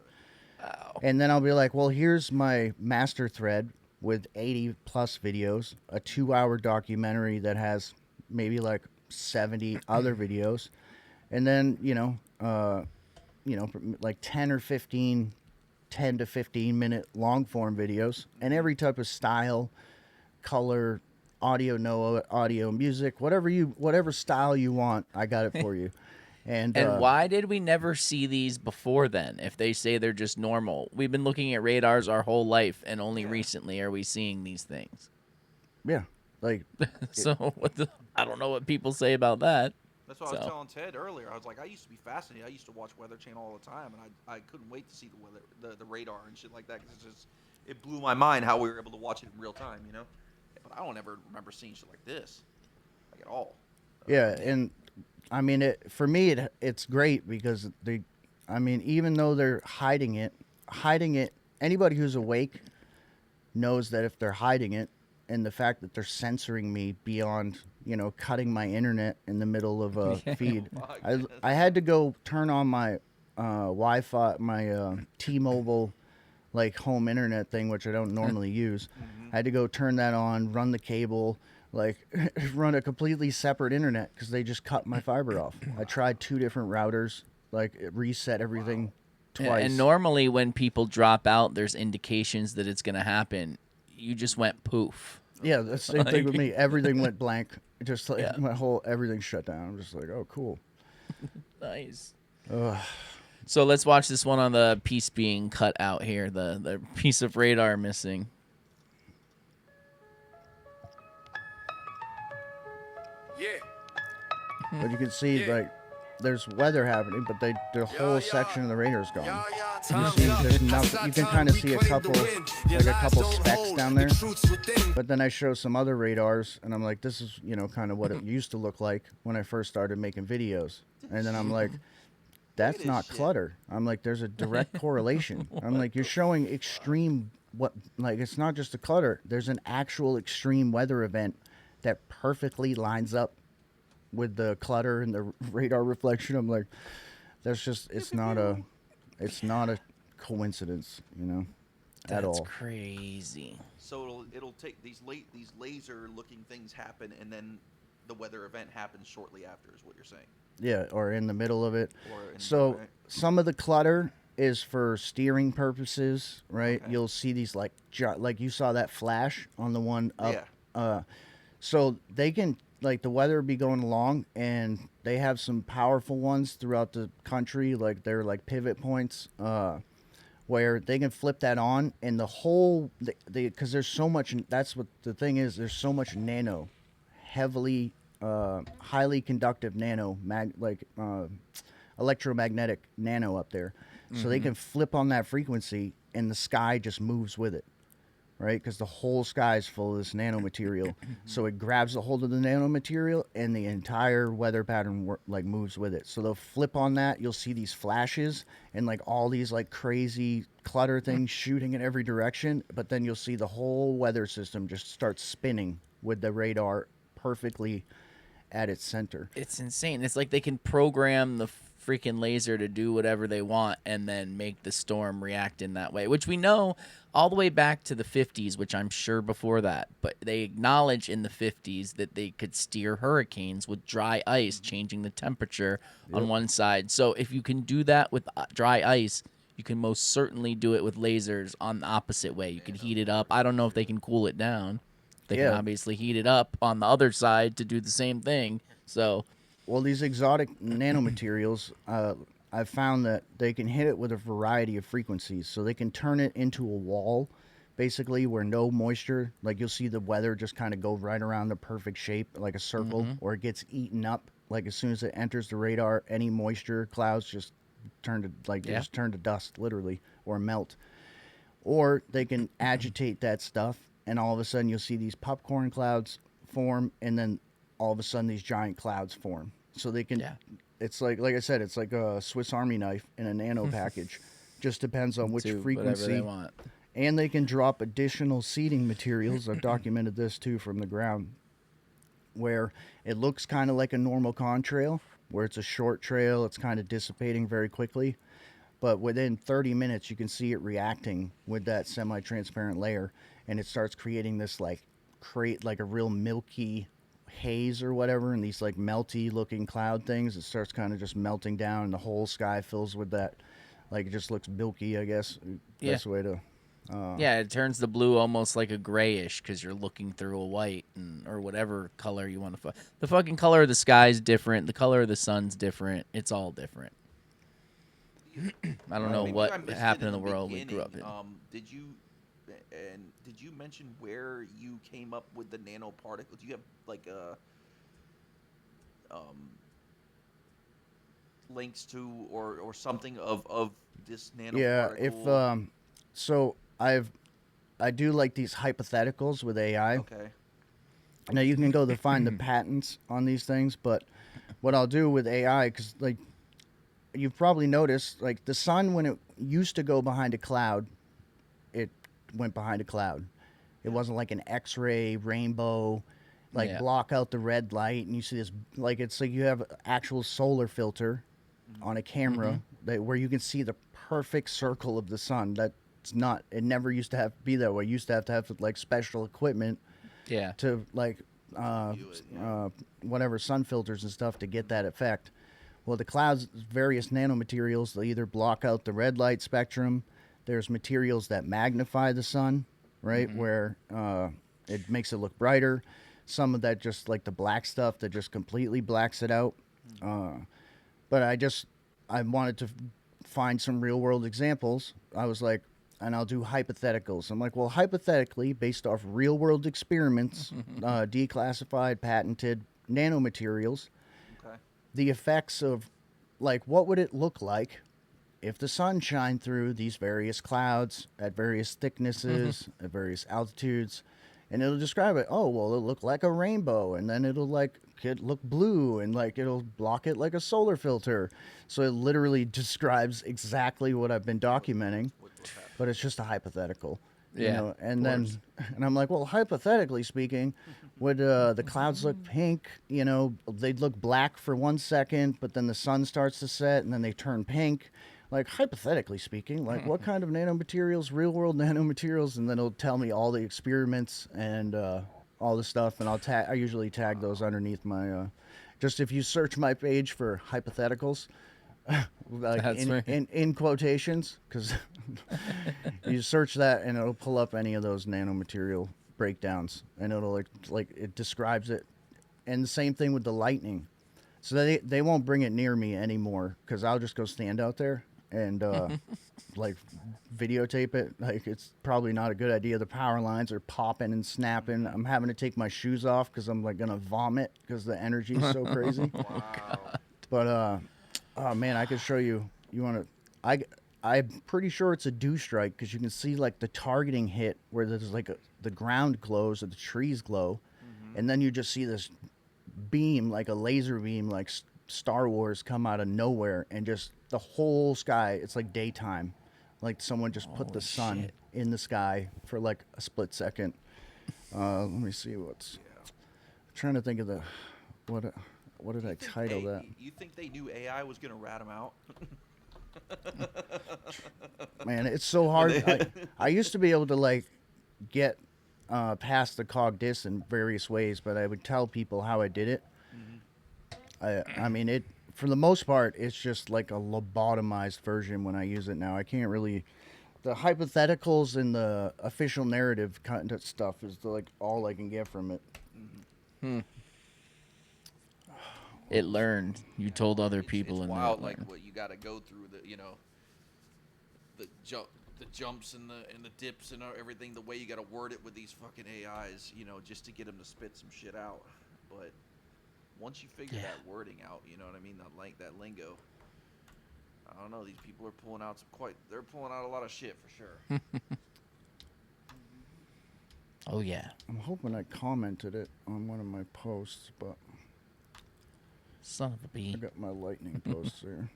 D: And then I'll be like, well, here's my master thread with 80 plus videos, a 2-hour documentary that has maybe like 70 other videos, and then like 10 to 15 minute long form videos, and every type of style, color, audio, no audio, music, whatever style you want, I got it for you. And
C: why did we never see these before then? If they say they're just normal, we've been looking at radars our whole life, and only recently are we seeing these things.
D: yeah, like
C: So I don't know what people say about that.
B: That's what I was
C: So.
B: telling Ted earlier. I was like, I used to be fascinated. I used to watch Weather Channel all the time, and I couldn't wait to see the weather, the radar and shit like that, because it blew my mind how we were able to watch it in real time, But I don't ever remember seeing shit like this, like at all.
D: yeah, and I mean, for me, it's great because even though they're hiding it, anybody who's awake knows that if they're hiding it, and the fact that they're censoring me beyond, cutting my internet in the middle of a feed, I had to go turn on my Wi-Fi, my T-Mobile like home internet thing, which I don't normally use. I had to go turn that on, run the cable, like run a completely separate internet because they just cut my fiber off. I tried 2 different routers, like it reset everything twice.
C: And normally when people drop out, there's indications that it's going to happen. You just went poof.
D: Yeah, that's the same thing with
C: Like-
D: me. Everything went blank. Just like
C: Yeah.
D: everything shut down. I'm just like, oh, cool.
C: Nice.
D: Ugh.
C: So let's watch this one on the piece being cut out here, the piece of radar missing.
D: But you can see, like, there's weather happening, but the whole section of the radar is gone. You see, there's nothing. You can kind of see a couple specks down there. But then I show some other radars, and I'm like, this is, kind of what it used to look like when I first started making videos. And then I'm like, that's not clutter. I'm like, there's a direct correlation. I'm like, you're showing extreme, it's not just a clutter. There's an actual extreme weather event that perfectly lines up with the clutter and the radar reflection. I'm like, it's not a coincidence, at all.
C: That's crazy.
B: So it'll take these laser looking things happen, and then the weather event happens shortly after, is what you're saying.
D: Yeah, or in the middle of it.
B: Or in
D: So
B: right.
D: some of the clutter is for steering purposes, right?
B: Okay.
D: You'll see these like you saw that flash on the one up.
B: Yeah.
D: So they can, like, the weather be going along, and they have some powerful ones throughout the country, like they're like pivot points, where they can flip that on, and the whole because there's so much. That's what the thing is. There's so much nano, heavily, highly conductive nano, electromagnetic nano up there, so they can flip on that frequency, and the sky just moves with it. Right, because the whole sky is full of this nanomaterial, so it grabs a hold of the nanomaterial, and the entire weather pattern moves with it. So they'll flip on that. You'll see these flashes and like all these like crazy clutter things shooting in every direction. But then you'll see the whole weather system just start spinning with the radar perfectly at its center.
C: It's insane. It's like they can program the freaking laser to do whatever they want and then make the storm react in that way, which we know all the way back to the 50s, which I'm sure before that, but they acknowledge in the 50s that they could steer hurricanes with dry ice, changing the temperature on one side. So if you can do that with dry ice, you can most certainly do it with lasers on the opposite way. You can heat it up. I don't know if they can cool it down. They can obviously heat it up on the other side to do the same thing. So,
D: well, these exotic nanomaterials, I've found that they can hit it with a variety of frequencies. So they can turn it into a wall, basically, where no moisture, like you'll see the weather just kind of go right around the perfect shape, like a circle, or it gets eaten up. Like as soon as it enters the radar, any moisture clouds just turn to just turn to dust, literally, or melt. Or they can agitate that stuff, and all of a sudden you'll see these popcorn clouds form, and then all of a sudden these giant clouds form. So they can, it's like I said, it's like a Swiss Army knife in a nano package. Just depends on which frequency.
C: They want.
D: And they can drop additional seeding materials. I've documented this too from the ground, where it looks kind of like a normal contrail, where it's a short trail, it's kind of dissipating very quickly. But within 30 minutes, you can see it reacting with that semi-transparent layer, and it starts creating this like a real milky haze or whatever, and these like melty looking cloud things. It starts kind of just melting down, and the whole sky fills with that. Like it just looks milky, I guess. Best way to.
C: Yeah, it turns the blue almost like a grayish because you're looking through a white or whatever color you want to. The fucking color of the sky is different. The color of the sun's different. It's all different. I don't know what happened in the world we grew up in.
B: Did you mention where you came up with the nanoparticle? Do you have like links to or something of this nanoparticle?
D: Yeah, if so I do like these hypotheticals with AI.
B: Okay.
D: Now you can go to find the patents on these things, but what I'll do with AI, because like you've probably noticed, like the sun, when it used to go behind a cloud, it went behind a cloud. It wasn't like an X-ray rainbow, like block out the red light, and you see this, like it's like you have an actual solar filter on a camera where you can see the perfect circle of the sun. That's not, it never used to have to be that way. You used to have like special equipment to like whatever sun filters and stuff to get that effect. Well, the clouds, various nanomaterials, they either block out the red light spectrum. There's materials that magnify the sun, right, where it makes it look brighter. Some of that just like the black stuff that just completely blacks it out. But I wanted to find some real world examples. I was like, and I'll do hypotheticals. I'm like, well, hypothetically, based off real world experiments, declassified, patented nanomaterials, the effects of, like, what would it look like if the sun shined through these various clouds at various thicknesses, at various altitudes, and it'll describe it. Oh, well, it'll look like a rainbow, and then it'll like it look blue, and like it'll block it like a solar filter. So it literally describes exactly what I've been documenting, but it's just a hypothetical. You know, and I'm like, well, hypothetically speaking, would the clouds look pink? You know, they'd look black for 1 second, but then the sun starts to set, and then they turn pink. Like, hypothetically speaking, like, what kind of nanomaterials, real-world nanomaterials? And then it'll tell me all the experiments and all the stuff, and I usually tag those underneath my, just if you search my page for hypotheticals, like in quotations, because you search that and it'll pull up any of those nanomaterial breakdowns, and it'll like it describes it. And the same thing with the lightning. So they won't bring it near me anymore, because I'll just go stand out there and like videotape it. Like, it's probably not a good idea. The power lines are popping and snapping. I'm having to take my shoes off because I'm like gonna vomit because the energy is so crazy. But oh man, I could show you. You want to? I'm pretty sure it's a dew strike, because you can see like the targeting hit where there's like the ground glows or the trees glow, and then you just see this beam, like a laser beam, like Star Wars, come out of nowhere, and just the whole sky. It's like daytime, like someone just put the sun in the sky for like a split second. Let me see I'm trying to think of what did I title that?
B: You think they knew AI was gonna rat them out?
D: Man, it's so hard. I used to be able to like get past the cog dis in various ways, but I would tell people how I did it. I mean, it for the most part, it's just like a lobotomized version when I use it now. I can't really. The hypotheticals and the official narrative kind of stuff is like all I can get from it.
C: It learned. You told other people,
B: It's
C: and
B: wild,
C: it
B: like
C: learned.
B: what you got to go through. The jumps and the dips and everything. The way you got to word it with these fucking AIs, just to get them to spit some shit out. But once you figure that wording out, you know what I mean? That lingo. I don't know. These people are pulling out they're pulling out a lot of shit for sure.
C: Oh yeah.
D: I'm hoping I commented it on one of my posts, but
C: Son of a
D: I
C: bee.
D: got my lightning posts here.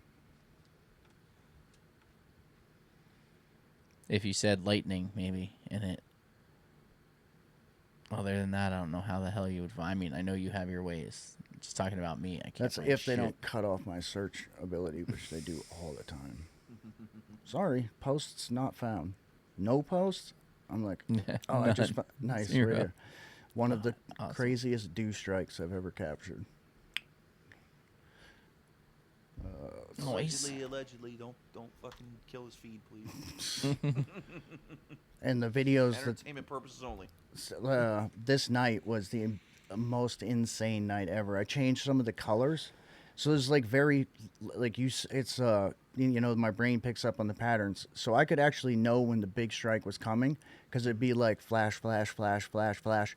C: If you said lightning, maybe in it. Other than that, I don't know how the hell you would find. I mean, I know you have your ways. Just talking about me, I can't.
D: That's
C: find
D: if they
C: shit.
D: don't cut off my search ability, which they do all the time. Sorry, posts not found. No posts? I'm like, oh, I just found. Nice.
C: Zero.
D: Right here. One of the
C: Awesome.
D: craziest dew strikes I've ever captured.
C: Nice.
B: Allegedly, don't fucking kill his feed, please.
D: And the videos that
B: Entertainment purposes only.
D: this night was the most insane night ever. I changed some of the colors, so there's like it's my brain picks up on the patterns, so I could actually know when the big strike was coming because it'd be like flash, flash, flash, flash, flash,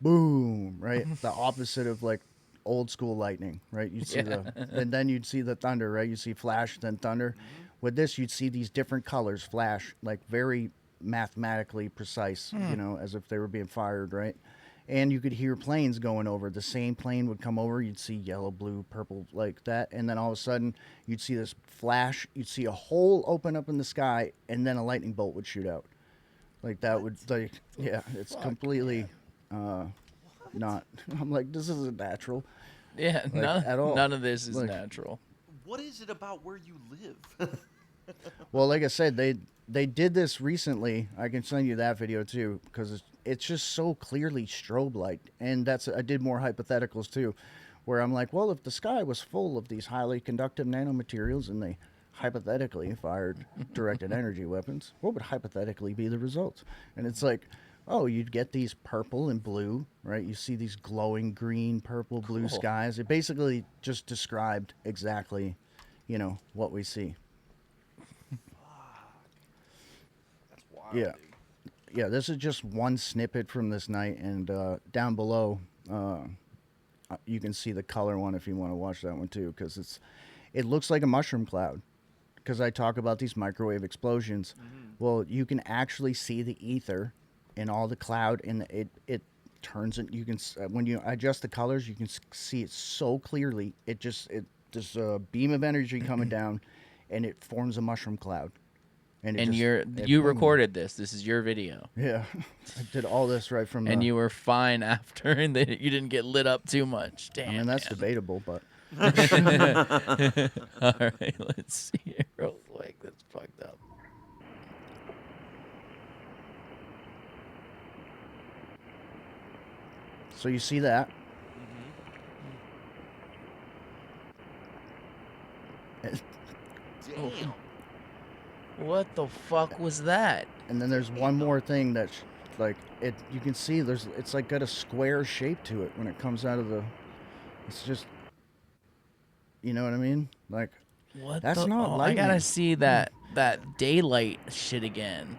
D: boom, right? The opposite of like old school lightning, right? You'd see and then you'd see the thunder, right? You see flash, then thunder. With this, you'd see these different colors flash, like very mathematically precise, as if they were being fired, right? And you could hear planes going over. The same plane would come over. You'd see yellow, blue, purple, like that. And then all of a sudden, you'd see this flash. You'd see a hole open up in the sky, and then a lightning bolt would shoot out. Like that it's completely not. I'm like, this isn't natural.
C: Yeah,
D: at all.
C: none of this is
D: Like-
C: natural.
B: What is it about where you live?
D: Well, like I said, they did this recently. I can send you that video too because it's just so clearly strobe light. And I did more hypotheticals too, where I'm like, well, if the sky was full of these highly conductive nanomaterials and they hypothetically fired directed energy weapons, what would hypothetically be the result? And it's like, oh, you'd get these purple and blue, right? You see these glowing green, purple, blue skies. It basically just described exactly, what we see.
B: That's wild,
D: Yeah.
B: dude.
D: Yeah, this is just one snippet from this night, and down below, you can see the color one if you want to watch that one too, because it looks like a mushroom cloud. Because I talk about these microwave explosions. Well, you can actually see the ether in all the cloud, and it turns it. You can when you adjust the colors, you can see it so clearly. There's a beam of energy coming down, and it forms a mushroom cloud. And
C: You
D: boom.
C: recorded this. This is your video.
D: Yeah, I did all this right from.
C: And you were fine after, and you didn't get lit up too much. Damn.
D: I mean, that's debatable, but
C: All right, let's see it real quick. That's fucked up.
D: so you see that.
B: Damn.
C: What the fuck was that?
D: And then there's one more thing that's like it. You can see it's like got a square shape to it when it comes out of the. It's just. You know what I mean? Like
C: What?
D: That's
C: the,
D: not
C: I
D: lightning.
C: gotta see that daylight shit again.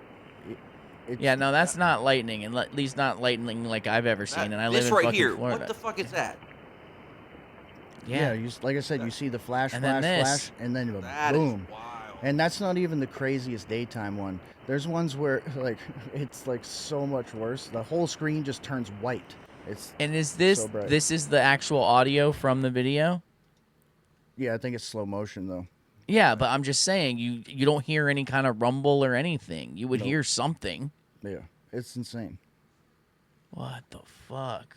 D: it's,
C: Yeah, no, that's not lightning, and at least not lightning like I've ever seen. And I live
B: this
C: in
B: right
C: fucking
B: here.
C: Florida.
B: What the fuck is that?
D: Yeah. Like I said, you see the flash,
C: And then
D: flash,
C: this.
D: flash, and then
B: That
D: boom.
B: is wild.
D: And that's not even the craziest daytime one. There's ones where like it's like so much worse. The whole screen just turns white. It's
C: And is this
D: so bright.
C: this is the actual audio from the video?
D: Yeah, I think it's slow motion though.
C: Yeah, but I'm just saying you don't hear any kind of rumble or anything. You would
D: Nope.
C: hear something.
D: Yeah, it's insane.
C: What the fuck?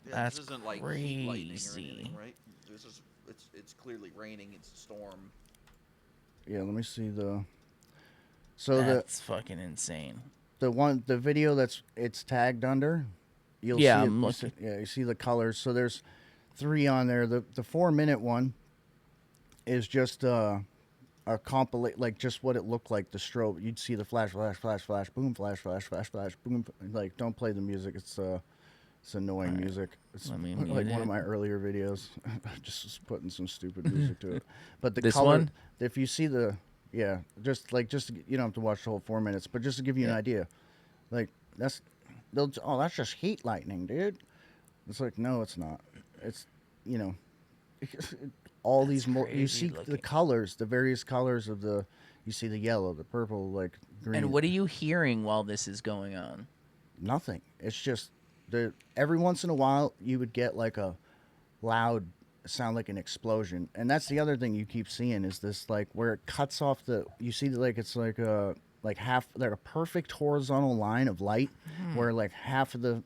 B: Yeah,
C: That's
B: this isn't like heat lightning or
C: crazy.
B: anything, right? It's clearly raining. It's a storm.
D: Yeah, let me see the. So
C: That's fucking insane.
D: the video it's tagged under, you'll
C: Yeah,
D: see
C: I'm
D: it.
C: looking.
D: You see the colors. So there's 3 on there. The 4-minute one is just a compilate, like just what it looked like. The strobe, you'd see the flash, flash, flash, flash, boom, flash, flash, flash, flash, boom. Like, don't play the music. It's annoying music. It's
C: Let me
D: like
C: mute
D: one
C: it.
D: of my earlier videos. Just was putting some stupid music to it. But the
C: This
D: color,
C: one?
D: if you see the, yeah, just you don't have to watch the whole 4 minutes, but just to give you an
C: Yeah.
D: idea, like that's just heat lightning, dude. It's like, no, it's not. It's, you know, all
C: That's
D: these you
C: crazy
D: see
C: looking.
D: the colors, the various colors of you see the yellow, the purple, like green.
C: And what are you hearing while this is going on?
D: Nothing. It's just every once in a while you would get like a loud sound, like an explosion, and that's the other thing you keep seeing is this, like where it cuts off you see like it's like a like a perfect horizontal line of light where like half of the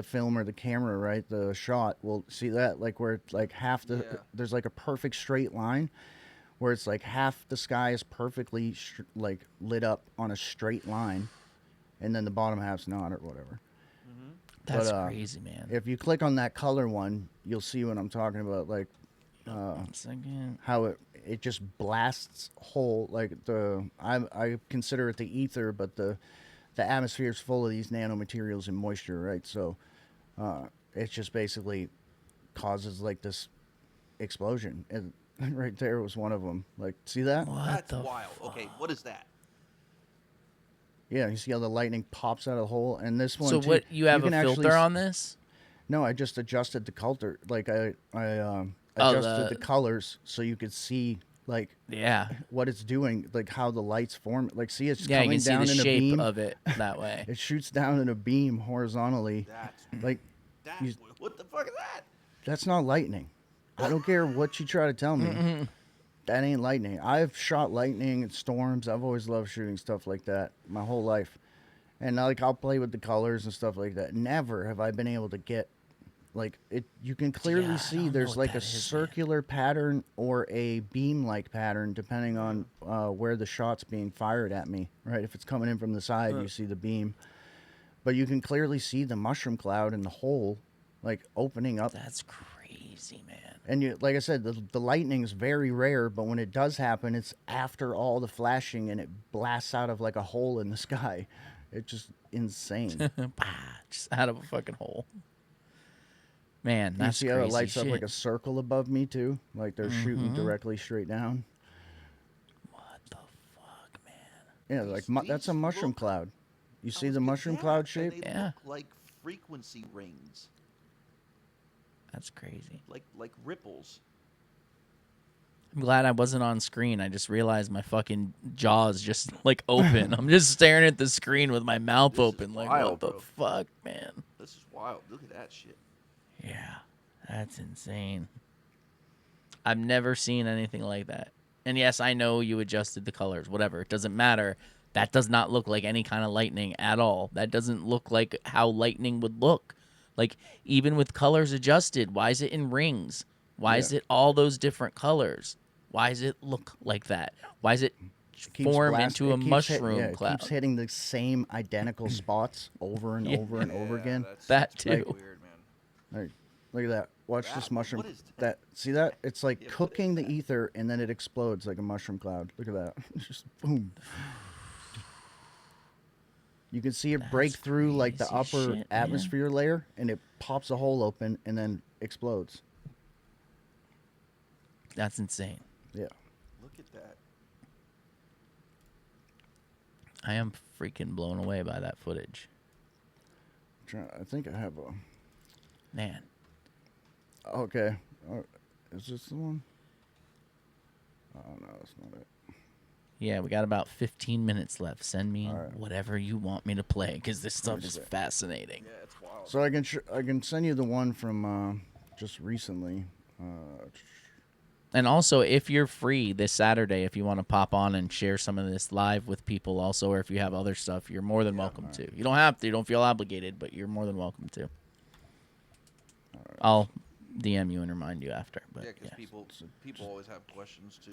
D: film or the camera, right, the shot will see that, like where it's like half the
B: Yeah.
D: there's like a perfect straight line where it's like half the sky is perfectly like lit up on a straight line, and then the bottom half's not, or whatever.
C: That's
D: But,
C: crazy, man.
D: If you click on that color one, you'll see what I'm talking about, like
C: 1 second.
D: how it just blasts whole, like I consider it the ether, but the atmosphere is full of these nanomaterials and moisture, right? So it just basically causes like this explosion, and right there was one of them. Like, see that?
C: What
B: That's
C: the
B: wild. Okay, what is that?
D: Yeah, you see how the lightning pops out of the hole, and this one
C: So
D: too,
C: what? You have a
D: can actually
C: filter on this?
D: No, I just adjusted the color. Like I
C: Oh,
D: adjusted the colors so you could see like
C: Yeah.
D: what it's doing, like how the lights form. Like, see, it's
C: Yeah, you
D: coming
C: can see
D: down
C: the
D: in a
C: shape
D: beam.
C: of it that way.
D: It shoots down in a beam horizontally.
B: That's
D: Like,
B: what the fuck is that?
D: that's not lightning. I don't care what you try to tell me. That ain't lightning. I've shot lightning and storms. I've always loved shooting stuff like that my whole life. And like, I'll play with the colors and stuff like that. Never have I been able to get like it. You can clearly
C: Yeah, I
D: see
C: don't know
D: there's
C: what
D: like a
C: that is, man.
D: circular pattern or a beam-like pattern depending on where the shot's being fired at me. Right, if it's coming in from the side, you see the beam, but you can clearly see the mushroom cloud and the hole like opening up.
C: That's crazy, man.
D: And you, like I said, the lightning is very rare, but when it does happen, it's after all the flashing and it blasts out of like a hole in the sky. It's just insane.
C: Bah, just out of a fucking hole. Man,
D: You
C: that's
D: see how
C: crazy
D: it lights
C: shit.
D: up like a circle above me too? Like they're shooting directly straight down.
C: What the fuck, man?
D: Yeah, like that's a
B: these
D: mushroom
B: look-
D: cloud. You see
B: I was
D: the
B: gonna-
D: mushroom
B: yeah,
D: cloud
B: and
D: shape?
B: They
C: Yeah.
B: look like frequency rings,
C: That's crazy.
B: like ripples.
C: I'm glad I wasn't on screen. I just realized my fucking jaw's just like open. I'm just staring at the screen with my mouth
B: This is
C: open. Like,
B: wild,
C: what the
B: bro.
C: fuck, man?
B: This is wild. Look at that shit.
C: Yeah, that's insane. I've never seen anything like that. And yes, I know you adjusted the colors, whatever. It doesn't matter. That does not look like any kind of lightning at all. That doesn't look like how lightning would look. Like, even with colors adjusted, why is it in rings? Why is
D: Yeah.
C: it all those different colors? Why does it look like that? Why is it
D: Keeps
C: form
D: blast-
C: into
D: it
C: a
D: keeps
C: mushroom
D: it
C: cloud?
D: keeps hitting the same identical spots over and over and over again.
C: That
B: That's
C: too.
B: weird, man.
D: Like, look at that. Watch this
B: That-
D: mushroom.
B: what is
D: That see that? It's like
B: Yeah, what is
D: cooking the
B: that?
D: ether and then it explodes like a mushroom cloud. Look at that. Just boom. You can see it break
C: That's
D: through like the
C: crazy
D: upper
C: shit, man.
D: atmosphere layer and it pops a hole open and then explodes.
C: That's insane.
D: Yeah.
B: Look at that.
C: I am freaking blown away by that footage.
D: I think I have a.
C: Man.
D: Okay. Is this the one? Oh, no, that's not it.
C: Yeah, we got about 15 minutes left. Send me
D: All right.
C: whatever you want me to play because this stuff
D: me
C: is
D: see.
C: fascinating.
B: Yeah, it's wild.
D: So I can send you the one from just recently.
C: And also, if you're free this Saturday, if you want to pop on and share some of this live with people also, or if you have other stuff, you're more than welcome to. You don't have to. You don't feel obligated, but you're more than welcome to. I'll DM you and remind you after. But
B: Yeah, because people always have questions too.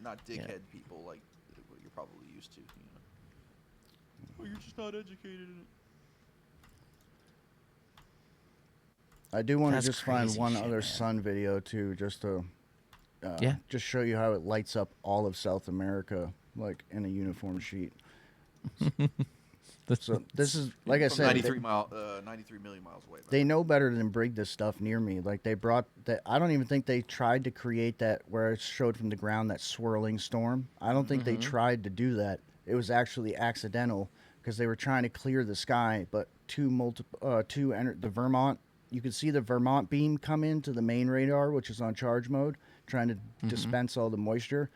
B: Not dickhead people like what you're probably used to. Oh, you're just not educated in it.
D: I do want to
C: That's
D: just find
C: crazy
D: one
C: shit,
D: other
C: man.
D: sun video too, just to
C: Yeah.
D: just show you how it lights up all of South America like in a uniform sheet. So this is like I
B: From
D: said,
B: 93 million miles away.
D: they know better than bring this stuff near me. Like they brought that. I don't even think they tried to create that where it showed from the ground that swirling storm. I don't think they tried to do that. It was actually accidental because they were trying to clear the sky, but the Vermont. You could see the Vermont beam come into the main radar, which is on charge mode, trying to dispense all the moisture,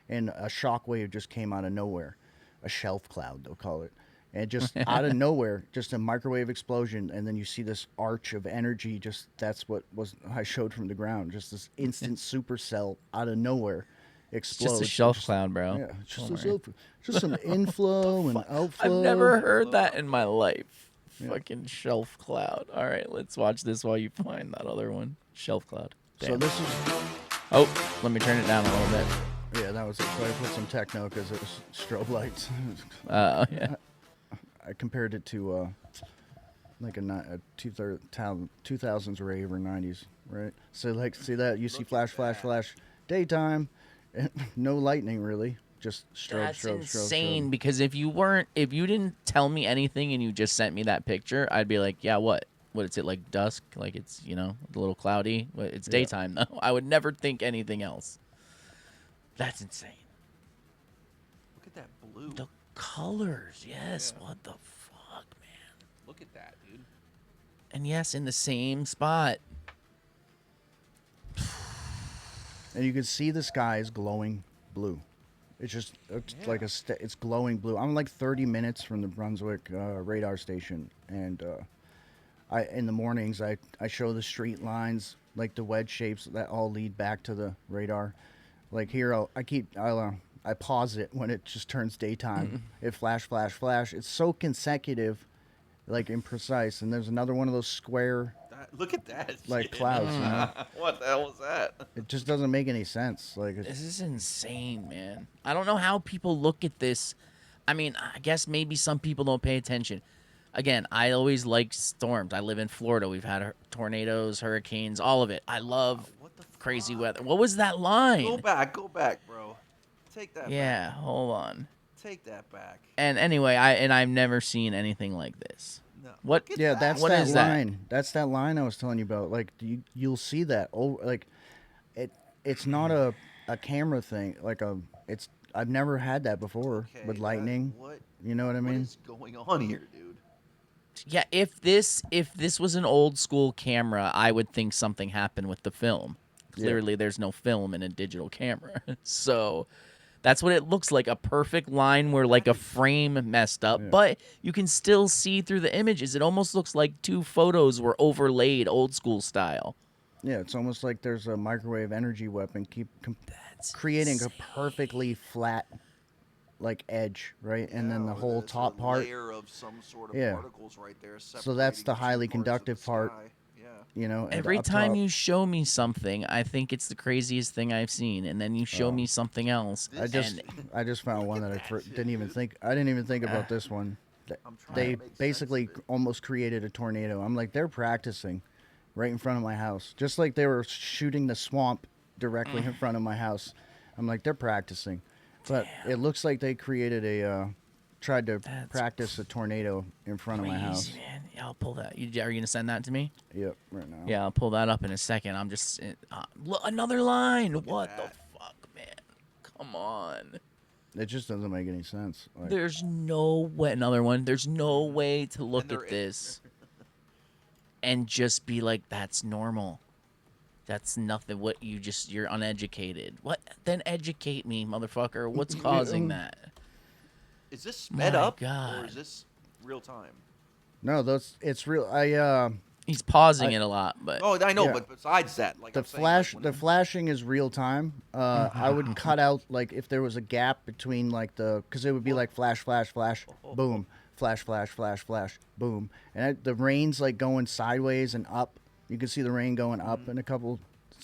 D: and a shock wave just came out of nowhere, a shelf cloud they'll call it. And just out of nowhere, just a microwave explosion, and then you see this arch of energy. Just that's what was I showed from the ground. Just this instant supercell out of nowhere explodes.
C: Just a shelf cloud, bro.
D: Yeah, it's just,
C: Don't worry.
D: just some inflow and outflow.
C: I've never heard that in my life. Fucking shelf cloud. All right, let's watch this while you find that other one. Shelf cloud.
D: So
C: Damn.
D: this is
C: Oh, let me turn it down a little bit.
D: yeah, that was it. So I put some techno because it was strobe lights.
C: Yeah.
D: I compared it to like a 2000s rave or 90s, right? So like, see that? You see flash, flash, flash, daytime, and no lightning really, just strobe,
C: That's
D: strobe,
C: insane
D: strobe.
C: because if you didn't tell me anything and you just sent me that picture, I'd be like, yeah, what? What is it like dusk? Like it's, a little cloudy. It's daytime though. I would never think anything else. That's insane.
B: Look at that blue.
C: The colors, yes. Yeah. What the fuck, man?
B: Look at that, dude.
C: And yes, in the same spot.
D: And you can see the sky is glowing blue. It's just like it's glowing blue. I'm like 30 minutes from the Brunswick radar station, and in the mornings I show the street lines, like the wedge shapes that all lead back to the radar. Like here, I pause it when it just turns daytime. It flash, flash, flash. It's so consecutive, like imprecise. And there's another one of those square,
B: look at that,
D: like clouds. You know?
B: What the hell was that?
D: It just doesn't make any sense. Like
C: this is insane, man. I don't know how people look at this. I mean, I guess maybe some people don't pay attention. Again, I always like storms. I live in Florida. We've had tornadoes, hurricanes, all of it. I love crazy weather. What was that line?
B: Go back, bro. Take that back.
C: Yeah, hold on.
B: Take that back.
C: And anyway, I've never seen anything like this.
B: No.
C: What?
D: Yeah, that's
C: what
D: that
C: is
D: line.
C: That?
D: That's that line I was telling you about. Like you'll see that. Oh, like it's not a camera thing. Like I've never had that before with lightning. You know what I mean?
B: What is going on here, dude?
C: Yeah, if this was an old school camera, I would think something happened with the film. Clearly, there's no film in a digital camera, so that's what it looks like—a perfect line where like a frame messed up, but you can still see through the images. It almost looks like two photos were overlaid, old school style.
D: Yeah, it's almost like there's a microwave energy weapon creating insane. A perfectly flat like edge, right? And then the whole top part
B: layer of some sort of particles right there.
D: So that's the highly conductive part.
B: Yeah.
D: You know,
C: every time you show me something, I think it's the craziest thing I've seen, and then you show me something else.
D: I just found one that I didn't even think about this one. They basically almost created a tornado. I'm like, they're practicing right in front of my house, just like they were shooting the swamp directly in front of my house. I'm like, they're practicing. But it looks like they created tried to practice a tornado in front of my house.
C: Man. Yeah, I'll pull that. Are you gonna send that to me?
D: Yep, right now.
C: Yeah, I'll pull that up in a second. I'm just look, another line. What the fuck, man? Come on.
D: It just doesn't make any sense. Like,
C: there's no way. Another one. There's no way to look at this and just be like, that's normal. That's nothing. You're uneducated. What? Then educate me, motherfucker. What's causing that?
B: Is this sped up or is this real time?
D: No, it's real.
C: He's pausing it a lot, but
B: I know. But besides that, like
D: the flashing is real time. I would cut out like if there was a gap between like because it would be like flash, flash, flash, boom, flash, flash, flash, flash, boom, and the rain's like going sideways and up. You can see the rain going up in a couple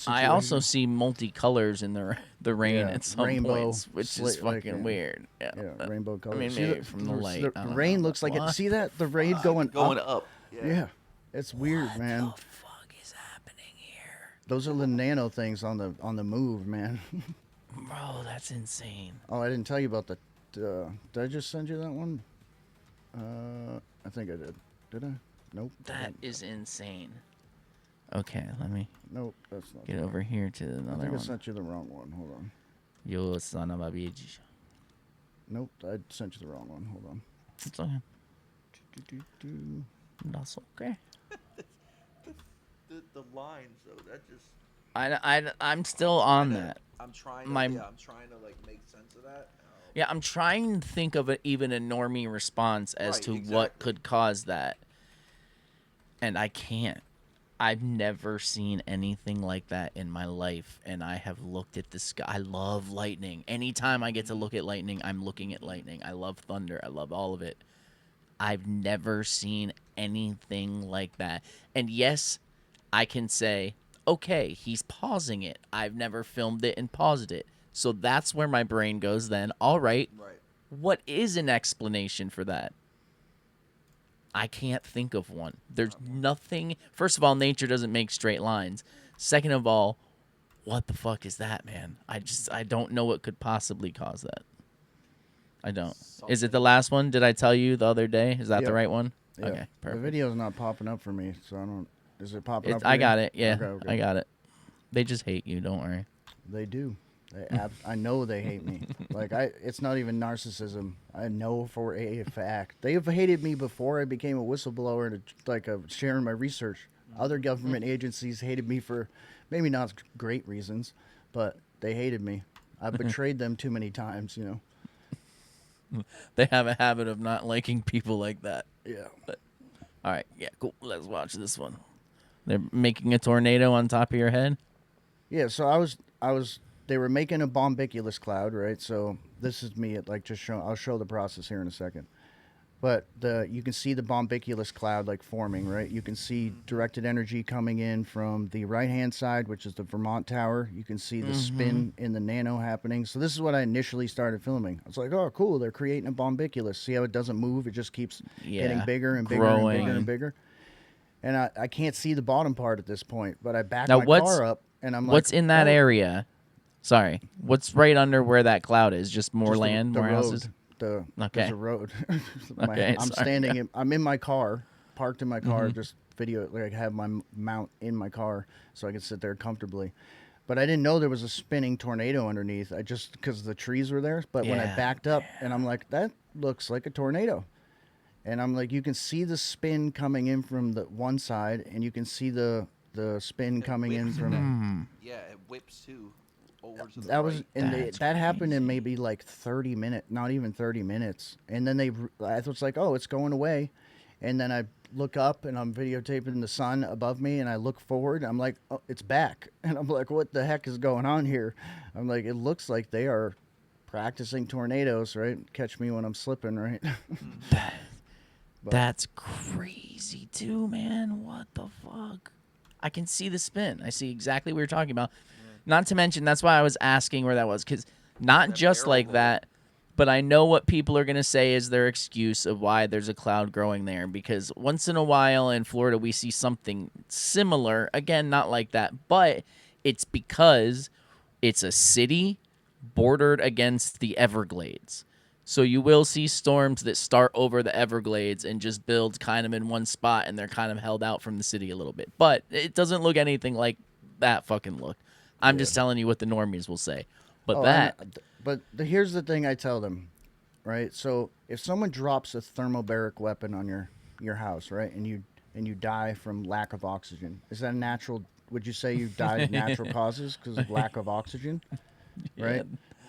C: I also
D: situations.
C: see multicolors in the rain
D: Yeah,
C: at some
D: rainbow,
C: points, which is
D: slit, like,
C: fucking weird. Yeah,
D: Yeah, rainbow
C: I
D: colors.
C: mean,
D: See
C: maybe from the light. I
D: the
C: don't
D: rain
C: know,
D: looks
C: but
D: like it.
C: what
D: See that the rain going
B: Going
D: up?
B: up. Yeah.
D: Yeah, it's weird, man.
C: the fuck is happening here,
D: Those are the nano things on the move, man.
C: bro? That's insane.
D: Oh, I didn't tell you about the. Did I just send you that one? I think I did. Did I? Nope.
C: That is insane. Okay, let me
D: Nope, that's not.
C: get over here to
D: I
C: another
D: think I
C: one.
D: sent you the wrong one. Hold on.
C: Yo, son of a bitch.
D: Nope, I sent you the wrong one. Hold on.
C: It's okay.
D: Do.
C: That's okay.
B: The lines though, that just.
C: I'm still on that.
B: I'm trying.
C: My-
B: I'm trying to like make sense of that.
C: Yeah, I'm trying to think of even a normie response as
B: Right,
C: to what
B: exactly.
C: could cause that. And I can't. I've never seen anything like that in my life, and I have looked at the sky. I love lightning. Anytime I get to look at lightning, I'm looking at lightning. I love thunder. I love all of it. I've never seen anything like that. And yes, I can say, okay, he's pausing it. I've never filmed it and paused it. So that's where my brain goes then. All right,
B: Right.
C: what is an explanation for that? I can't think of one. There's nothing. First of all, nature doesn't make straight lines. Second of all, what the fuck is that, man? I don't know what could possibly cause that. I don't. Is it the last one? Did I tell you the other day? Is that the
D: Yeah.
C: right one?
D: Yeah.
C: Okay, perfect.
D: The video's not popping up for me, so I don't. Is it popping up? For
C: I
D: you?
C: got it. Yeah,
D: Okay.
C: I got it. They just hate you. Don't worry.
D: They do. I know they hate me. Like it's not even narcissism. I know for a fact they have hated me before I became a whistleblower and sharing my research. Other government agencies hated me for maybe not great reasons, but they hated me. I betrayed them too many times.
C: They have a habit of not liking people like that.
D: Yeah.
C: All right. Yeah. Cool. Let's watch this one. They're making a tornado on top of your head.
D: Yeah, so I was they were making a bombiculus cloud, right? So this is me I'll show the process here in a second. But you can see the bombiculus cloud forming, right? You can see directed energy coming in from the right-hand side, which is the Vermont Tower. You can see the spin in the nano happening. So this is what I initially started filming. I was like, "Oh, cool, they're creating a bombiculus. See how it doesn't move? It just keeps getting bigger and bigger and bigger and bigger." And I can't see the bottom part at this point, but I back my car up, and I'm like,
C: what's in that
D: "Oh,
C: area? Sorry, what's right under where that cloud is? Just more
D: just
C: land,
D: the
C: more
D: road.
C: houses.
D: There's
C: Okay.
D: a road.
C: Okay,
D: I'm
C: sorry.
D: standing. I'm in my car, parked in my car. Just have my mount in my car so I can sit there comfortably. But I didn't know there was a spinning tornado underneath. I just because the trees were there. But when I
C: Yeah,
D: backed up, and I'm like, that looks like a tornado. And I'm like, you can see the spin coming in from the one side, and you can see the spin coming in from.
B: Yeah, it whips too. Over to the
D: That was
B: right.
D: that happened in maybe 30 minutes, not even 30 minutes. And then I was like, oh, it's going away. And then I look up and I'm videotaping the sun above me, and I look forward. I'm like, oh, it's back. And I'm like, what the heck is going on here? I'm like, it looks like they are practicing tornadoes, right? Catch me when I'm slipping, right?
C: That's crazy too, man. What the fuck? I can see the spin. I see exactly what you're talking about. Not to mention, that's why I was asking where that was, because not just
B: barrel
C: like
B: roll.
C: that, but I know what people are going to say is their excuse of why there's a cloud growing there, because once in a while in Florida we see something similar. Again, not like that, but it's because it's a city bordered against the Everglades. So you will see storms that start over the Everglades and just build kind of in one spot, and they're kind of held out from the city a little bit. But it doesn't look anything like that fucking look. I'm just telling you what the normies will say. But
D: Here's the thing I tell them, right? So if someone drops a thermobaric weapon on your house, right, and you die from lack of oxygen, is that natural? Would you say you died of natural causes because of lack of oxygen? Right?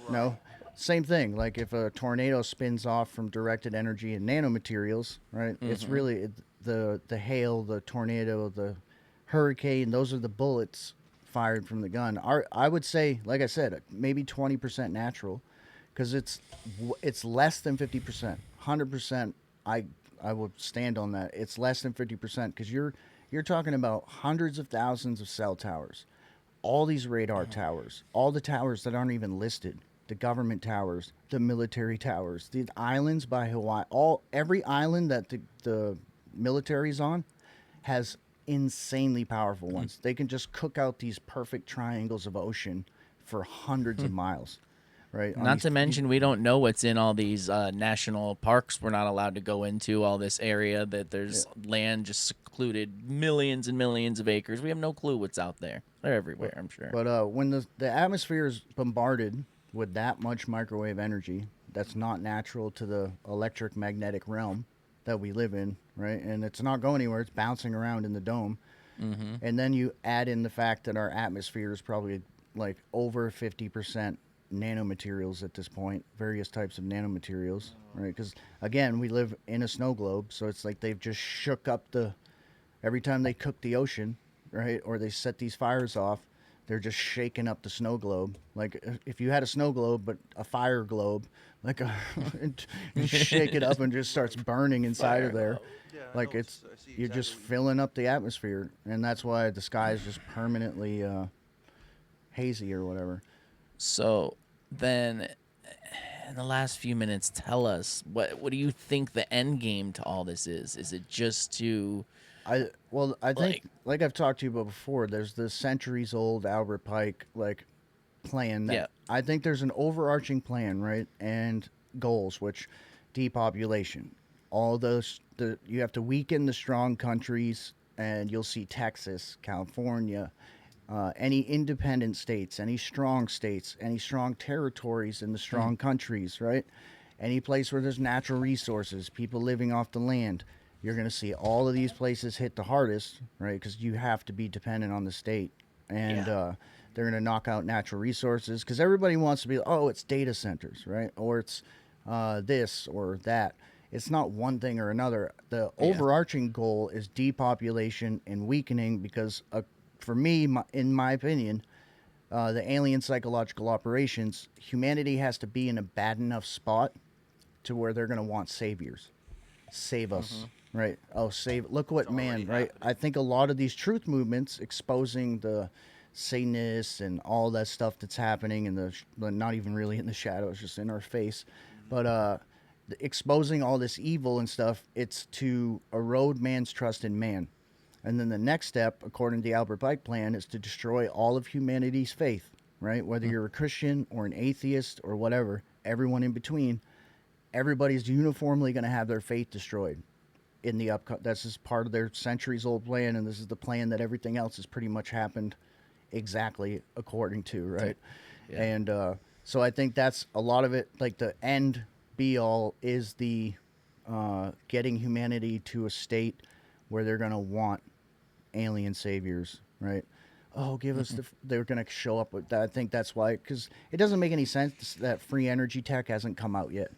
D: No. Same thing. Like if a tornado spins off from directed energy and nanomaterials, right? It's really the hail, the tornado, the hurricane. Those are the bullets fired from the gun. I would say, like I said, maybe 20% natural, because it's less than 50%. 100%. I would stand on that. It's less than 50% because you're You're talking about hundreds of thousands of cell towers, all these radar towers, all the towers that aren't even listed, the government towers, the military towers, the islands by Hawaii, every island that the military's on has insanely powerful ones. They can just cook out these perfect triangles of ocean for hundreds of miles, right? On
C: Not
D: these-
C: to mention, we don't know what's in all these national parks. We're not allowed to go into all this area that there's land just secluded, millions and millions of acres. We have no clue what's out there. They're everywhere, I'm sure.
D: But when the atmosphere is bombarded with that much microwave energy, that's not natural to the electric magnetic realm that we live in, right? And it's not going anywhere. It's bouncing around in the dome. And then you add in the fact that our atmosphere is probably like over 50% nanomaterials at this point, various types of nanomaterials, right? Because again, we live in a snow globe, so it's like they've just shook up every time they cook the ocean, right? Or they set these fires off, they're just shaking up the snow globe. Like if you had a snow globe, but a fire globe, like you shake it up and just starts burning inside of there.
B: Yeah, I
D: Like
B: know
D: it's
B: I see
D: you're just
B: exactly what
D: filling up the atmosphere, and that's why the sky is just permanently hazy or whatever.
C: So then, in the last few minutes, tell us what do you think the end game to all this is? Is it just to
D: I think like I've talked to you about before, there's the centuries old Albert Pike plan that
C: Yeah.
D: I think there's an overarching plan, right? And goals, which depopulation. All those you have to weaken the strong countries, and you'll see Texas, California, any independent states, any strong territories in the strong countries, right? Any place where there's natural resources, people living off the land. You're going to see all of these places hit the hardest, right? Because you have to be dependent on the state. And they're going to knock out natural resources because everybody wants to be, oh, it's data centers, right? Or it's this or that. It's not one thing or another. The overarching goal is depopulation and weakening because, for me, in my opinion, the alien psychological operations, humanity has to be in a bad enough spot to where they're going to want saviors. Save us, right? Oh, look what man, right? I think a lot of these truth movements exposing the Satanists and all that stuff that's happening not even really in the shadows, just in our face. But exposing all this evil and stuff, it's to erode man's trust in man. And then the next step, according to the Albert Pike plan, is to destroy all of humanity's faith, right? Whether you're a Christian or an atheist or whatever, everyone in between, everybody's uniformly going to have their faith destroyed in the This is part of their centuries-old plan, and this is the plan that everything else has pretty much happened exactly according to, right? Yeah. And so I think that's a lot of it. Like the end be-all is the getting humanity to a state where they're going to want alien saviors, right? Oh, give us they're going to show up with that. I think that's why, because it doesn't make any sense that free energy tech hasn't come out yet.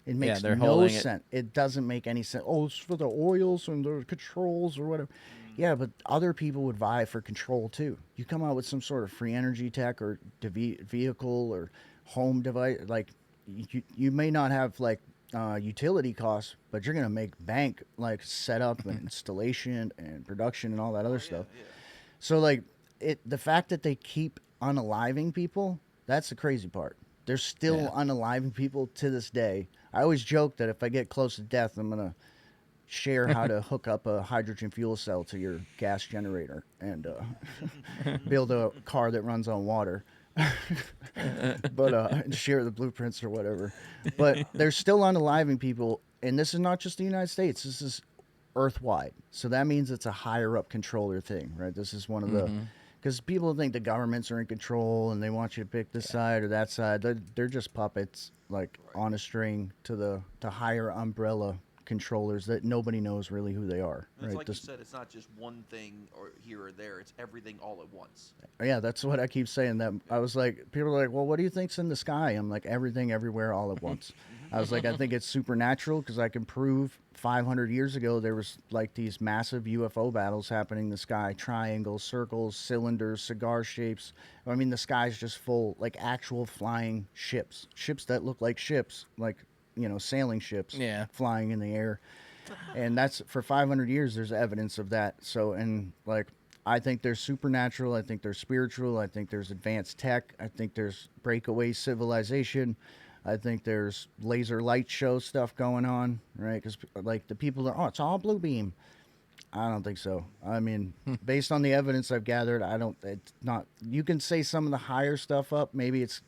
D: It makes no sense. It doesn't make any sense. Oh, it's for the oils and the controls or whatever. Yeah, but other people would vie for control too. You come out with some sort of free energy tech or vehicle or home device, like you may not have like utility costs, but you're gonna make bank like setup and installation and production and all that other stuff. Yeah. So like the fact that they keep unaliving people, that's the crazy part. They're still unaliving people to this day. I always joke that if I get close to death, I'm gonna share how to hook up a hydrogen fuel cell to your gas generator and build a car that runs on water. But share the blueprints or whatever. But they're still unaliving people, and this is not just the United States. This is earthwide. So that means it's a higher up controller thing, right? This is one of the because people think the governments are in control and they want you to pick this side or that side. They're just puppets, like on a string to the higher umbrella controllers that nobody knows really who they are.
B: And it's
D: right?
B: like you said, it's not just one thing or here or there. It's everything all at once.
D: Yeah, that's what I keep saying. That I was like, people are like, well, what do you think's in the sky? I'm like, everything, everywhere, all at once. I was like, I think it's supernatural because I can prove 500 years ago there was like these massive UFO battles happening in the sky, triangles, circles, cylinders, cigar shapes. I mean, the sky's just full, like actual flying ships that look like ships, like, you know, sailing ships flying in the air. And that's for 500 years. There's evidence of that. So, and like, I think there's supernatural. I think there's spiritual. I think there's advanced tech. I think there's breakaway civilization. I think there's laser light show stuff going on, right? Because like the people are, oh, it's all blue beam. I don't think so. I mean, based on the evidence I've gathered, I don't. It's not. You can say some of the higher stuff up. Maybe it's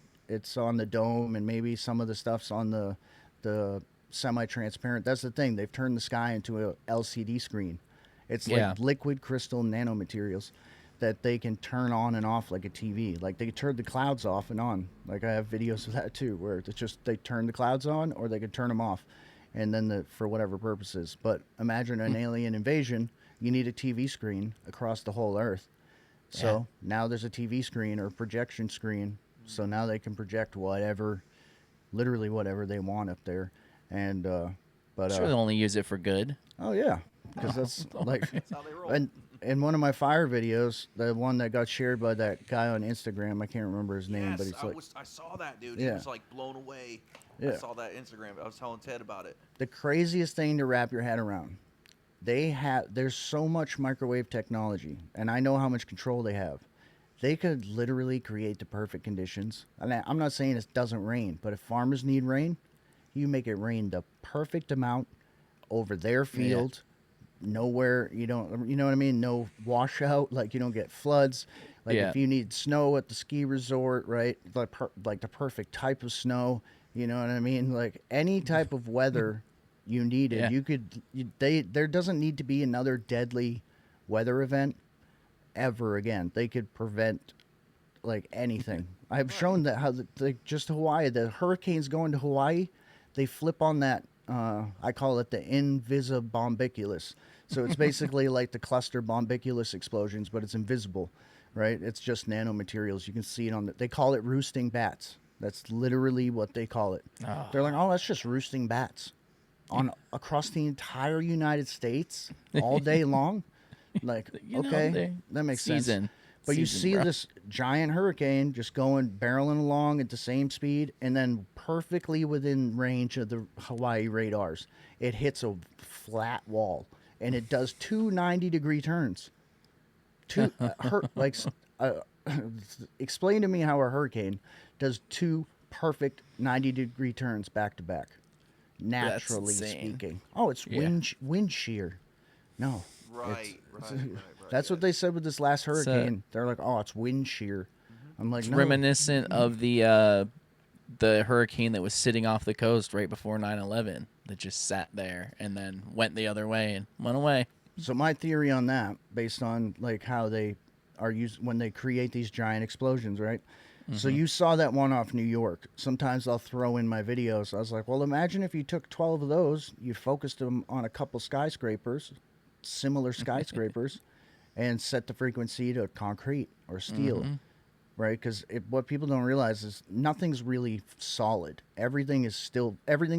D: on the dome, and maybe some of the stuff's on the semi-transparent. That's the thing. They've turned the sky into a LCD screen. It's
C: Yeah.
D: like liquid crystal nanomaterials that they can turn on and off like a TV. Like they can turn the clouds off and on. Like I have videos of that too, where it's just they turn the clouds on or they can turn them off, and then for whatever purposes. But imagine an alien invasion. You need a TV screen across the whole Earth. So now there's a TV screen or projection screen. So now they can project whatever, literally whatever they want up there. And but
C: Sure, they only use it for good.
D: oh yeah, because that's like
B: That's how they roll.
D: and in one of my fire videos, the one that got shared by that guy on Instagram, I can't remember his name,
B: Yes,
D: but he's like
B: I saw that, dude. He
D: Yeah.
B: was like blown away.
D: Yeah.
B: I saw that Instagram. I was telling Ted about it.
D: the craziest thing to wrap your head around. There's so much microwave technology, and I know how much control they have. They could literally create the perfect conditions. And I'm not saying it doesn't rain, but if farmers need rain, you make it rain the perfect amount over their field. Nowhere you know what I mean? No washout, like you don't get floods. Like
C: Yeah.
D: if you need snow at the ski resort, right? Like the perfect type of snow, you know what I mean? Like any type of weather you needed,
C: Yeah.
D: there doesn't need to be another deadly weather event ever again. They could prevent like anything. I've shown that how just Hawaii, the hurricanes going to Hawaii, they flip on that. I call it the invisibombiculus. So it's basically like the cluster bombiculus explosions, but it's invisible, right? It's just nanomaterials. You can see it on they call it roosting bats. That's literally what they call it. They're like, oh, that's just roosting bats on across the entire United States all day long. Like,
C: You know,
D: okay, that makes sense. But you see
C: bro.
D: this giant hurricane just barreling along at the same speed, and then perfectly within range of the Hawaii radars, it hits a flat wall, and it does two 90-degree turns. Explain to me how a hurricane does two perfect 90-degree turns back to back, naturally
C: insane.
D: speaking. Oh, it's
C: Yeah.
D: wind shear. No,
B: Right.
D: that's what they said with this last hurricane. They're like, "Oh, it's wind shear." I'm like,
C: It's
D: "No."
C: reminiscent of the hurricane that was sitting off the coast right before 9/11 that just sat there and then went the other way and went away.
D: So my theory on that, based on like how they are used when they create these giant explosions, right? So you saw that one off New York. Sometimes I'll throw in my videos. I was like, well, imagine if you took 12 of those, you focused them on a couple skyscrapers, similar skyscrapers, and set the frequency to concrete or steel, right? Because what people don't realize is nothing's really solid. Everything's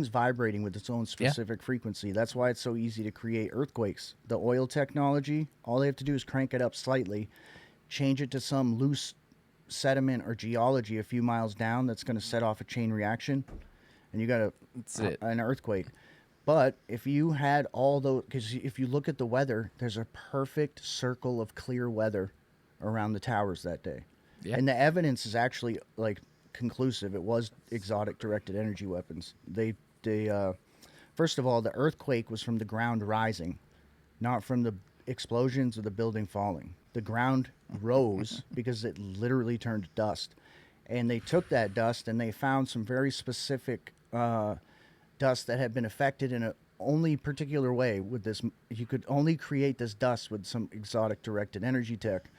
D: vibrating with its own specific frequency. That's why it's so easy to create earthquakes. The oil technology, all they have to do is crank it up slightly, change it to some loose sediment or geology a few miles down that's going to set off a chain reaction, and you got
C: That's it.
D: an earthquake. But if you had all those, because if you look at the weather, there's a perfect circle of clear weather around the towers that day.
C: Yeah.
D: And the evidence is actually like conclusive. It was exotic directed energy weapons. They first of all, the earthquake was from the ground rising, not from the explosions of the building falling. The ground rose because it literally turned to dust. And they took that dust and they found some very specific dust that had been affected in a only particular way with this. You could only create this dust with some exotic directed energy tech.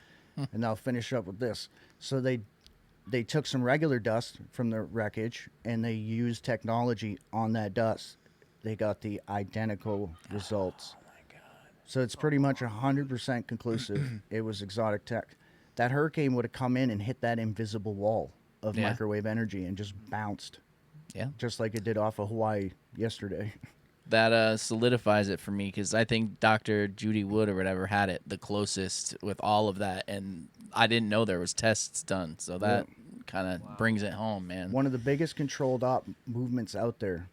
D: And I'll finish up with this. So they took some regular dust from the wreckage and they used technology on that dust. They got the identical results. So it's pretty much 100% conclusive. It was exotic tech. That hurricane would have come in and hit that invisible wall of
C: Yeah.
D: microwave energy and just bounced,
C: Yeah.
D: just like it did off of Hawaii yesterday.
C: That solidifies it for me because I think Dr. Judy Wood or whatever had it the closest with all of that, and I didn't know there was tests done, so that kind of brings it home, man.
D: One of the biggest controlled op movements out there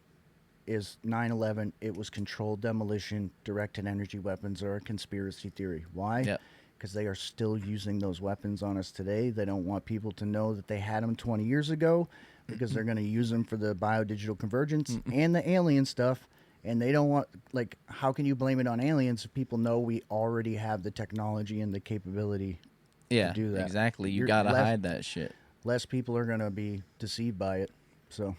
D: is 9/11. It was controlled demolition. Directed energy weapons are a conspiracy theory. Why?
C: Yep.
D: Because they are still using those weapons on us today. They don't want people to know that they had them 20 years ago because they're going to use them for the biodigital convergence and the alien stuff. And they don't want, like, how can you blame it on aliens if people know we already have the technology and the capability
C: Yeah,
D: to do that?
C: exactly. You
D: You're
C: got to
D: less-
C: hide that shit.
D: Less people are going to be deceived by it. So,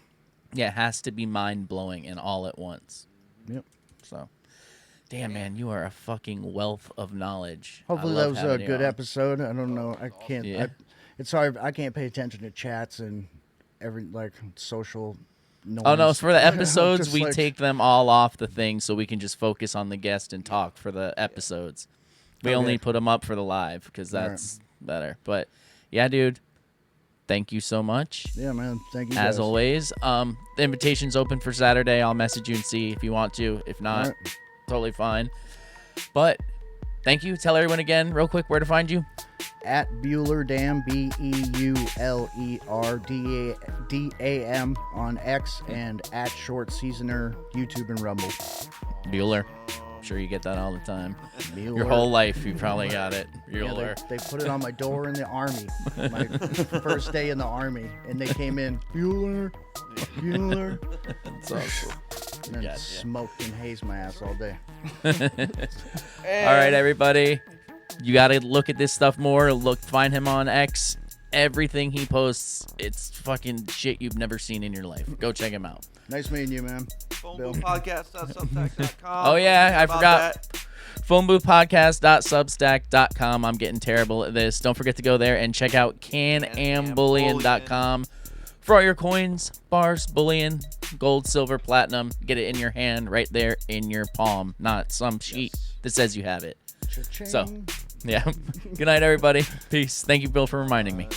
C: Yeah, it has to be mind-blowing and all at once.
D: yep.
C: So, damn, man, you are a fucking wealth of knowledge. I
D: Hopefully
C: love
D: that was a
C: having you
D: good
C: on.
D: episode. I don't know. I can't.
C: Yeah.
D: It's hard. I can't pay attention to chats and every like social. Noise.
C: Oh, no, for the episodes,
D: Just
C: we
D: like-
C: take them all off the thing so we can just focus on the guest and talk for the episodes. We
D: Okay.
C: only put them up for the live because
D: All right.
C: that's better. But, yeah, dude, thank you so much.
D: Yeah, man. Thank you.
C: As
D: guys.
C: always, the invitation's open for Saturday. I'll message you and see if you want to. If not,
D: All right.
C: totally fine. But thank you. Tell everyone again, real quick, where to find you.
D: At Bueller Dam, BEULERDAM on X, and at Short Seasoner YouTube and Rumble.
C: Bueller. I'm sure you get that all the time.
D: Bueller.
C: Your whole life, you probably got it.
D: Yeah,
C: Bueller.
D: they put it on my door in the army. My first day in the army, and they came in Bueller, Bueller,
C: That's awesome.
D: and then
C: Gotcha.
D: smoked and hazed my ass all day.
C: All right, everybody. You got to look at this stuff more. Find him on X. Everything he posts, it's fucking shit you've never seen in your life. Go check him out.
D: Nice meeting you, man. Bill.
B: Phoneboothpodcast.substack.com.
C: Oh, yeah, I
B: About
C: forgot.
B: that.
C: phoneboothpodcast.substack.com. I'm getting terrible at this. Don't forget to go there and check out canambullion.com for all your coins, bars, bullion, gold, silver, platinum. Get it in your hand right there in your palm, not some sheet that says you have it.
D: Cha-ching.
C: So, yeah. Good night, everybody. Peace. Thank you, Bill, for reminding me.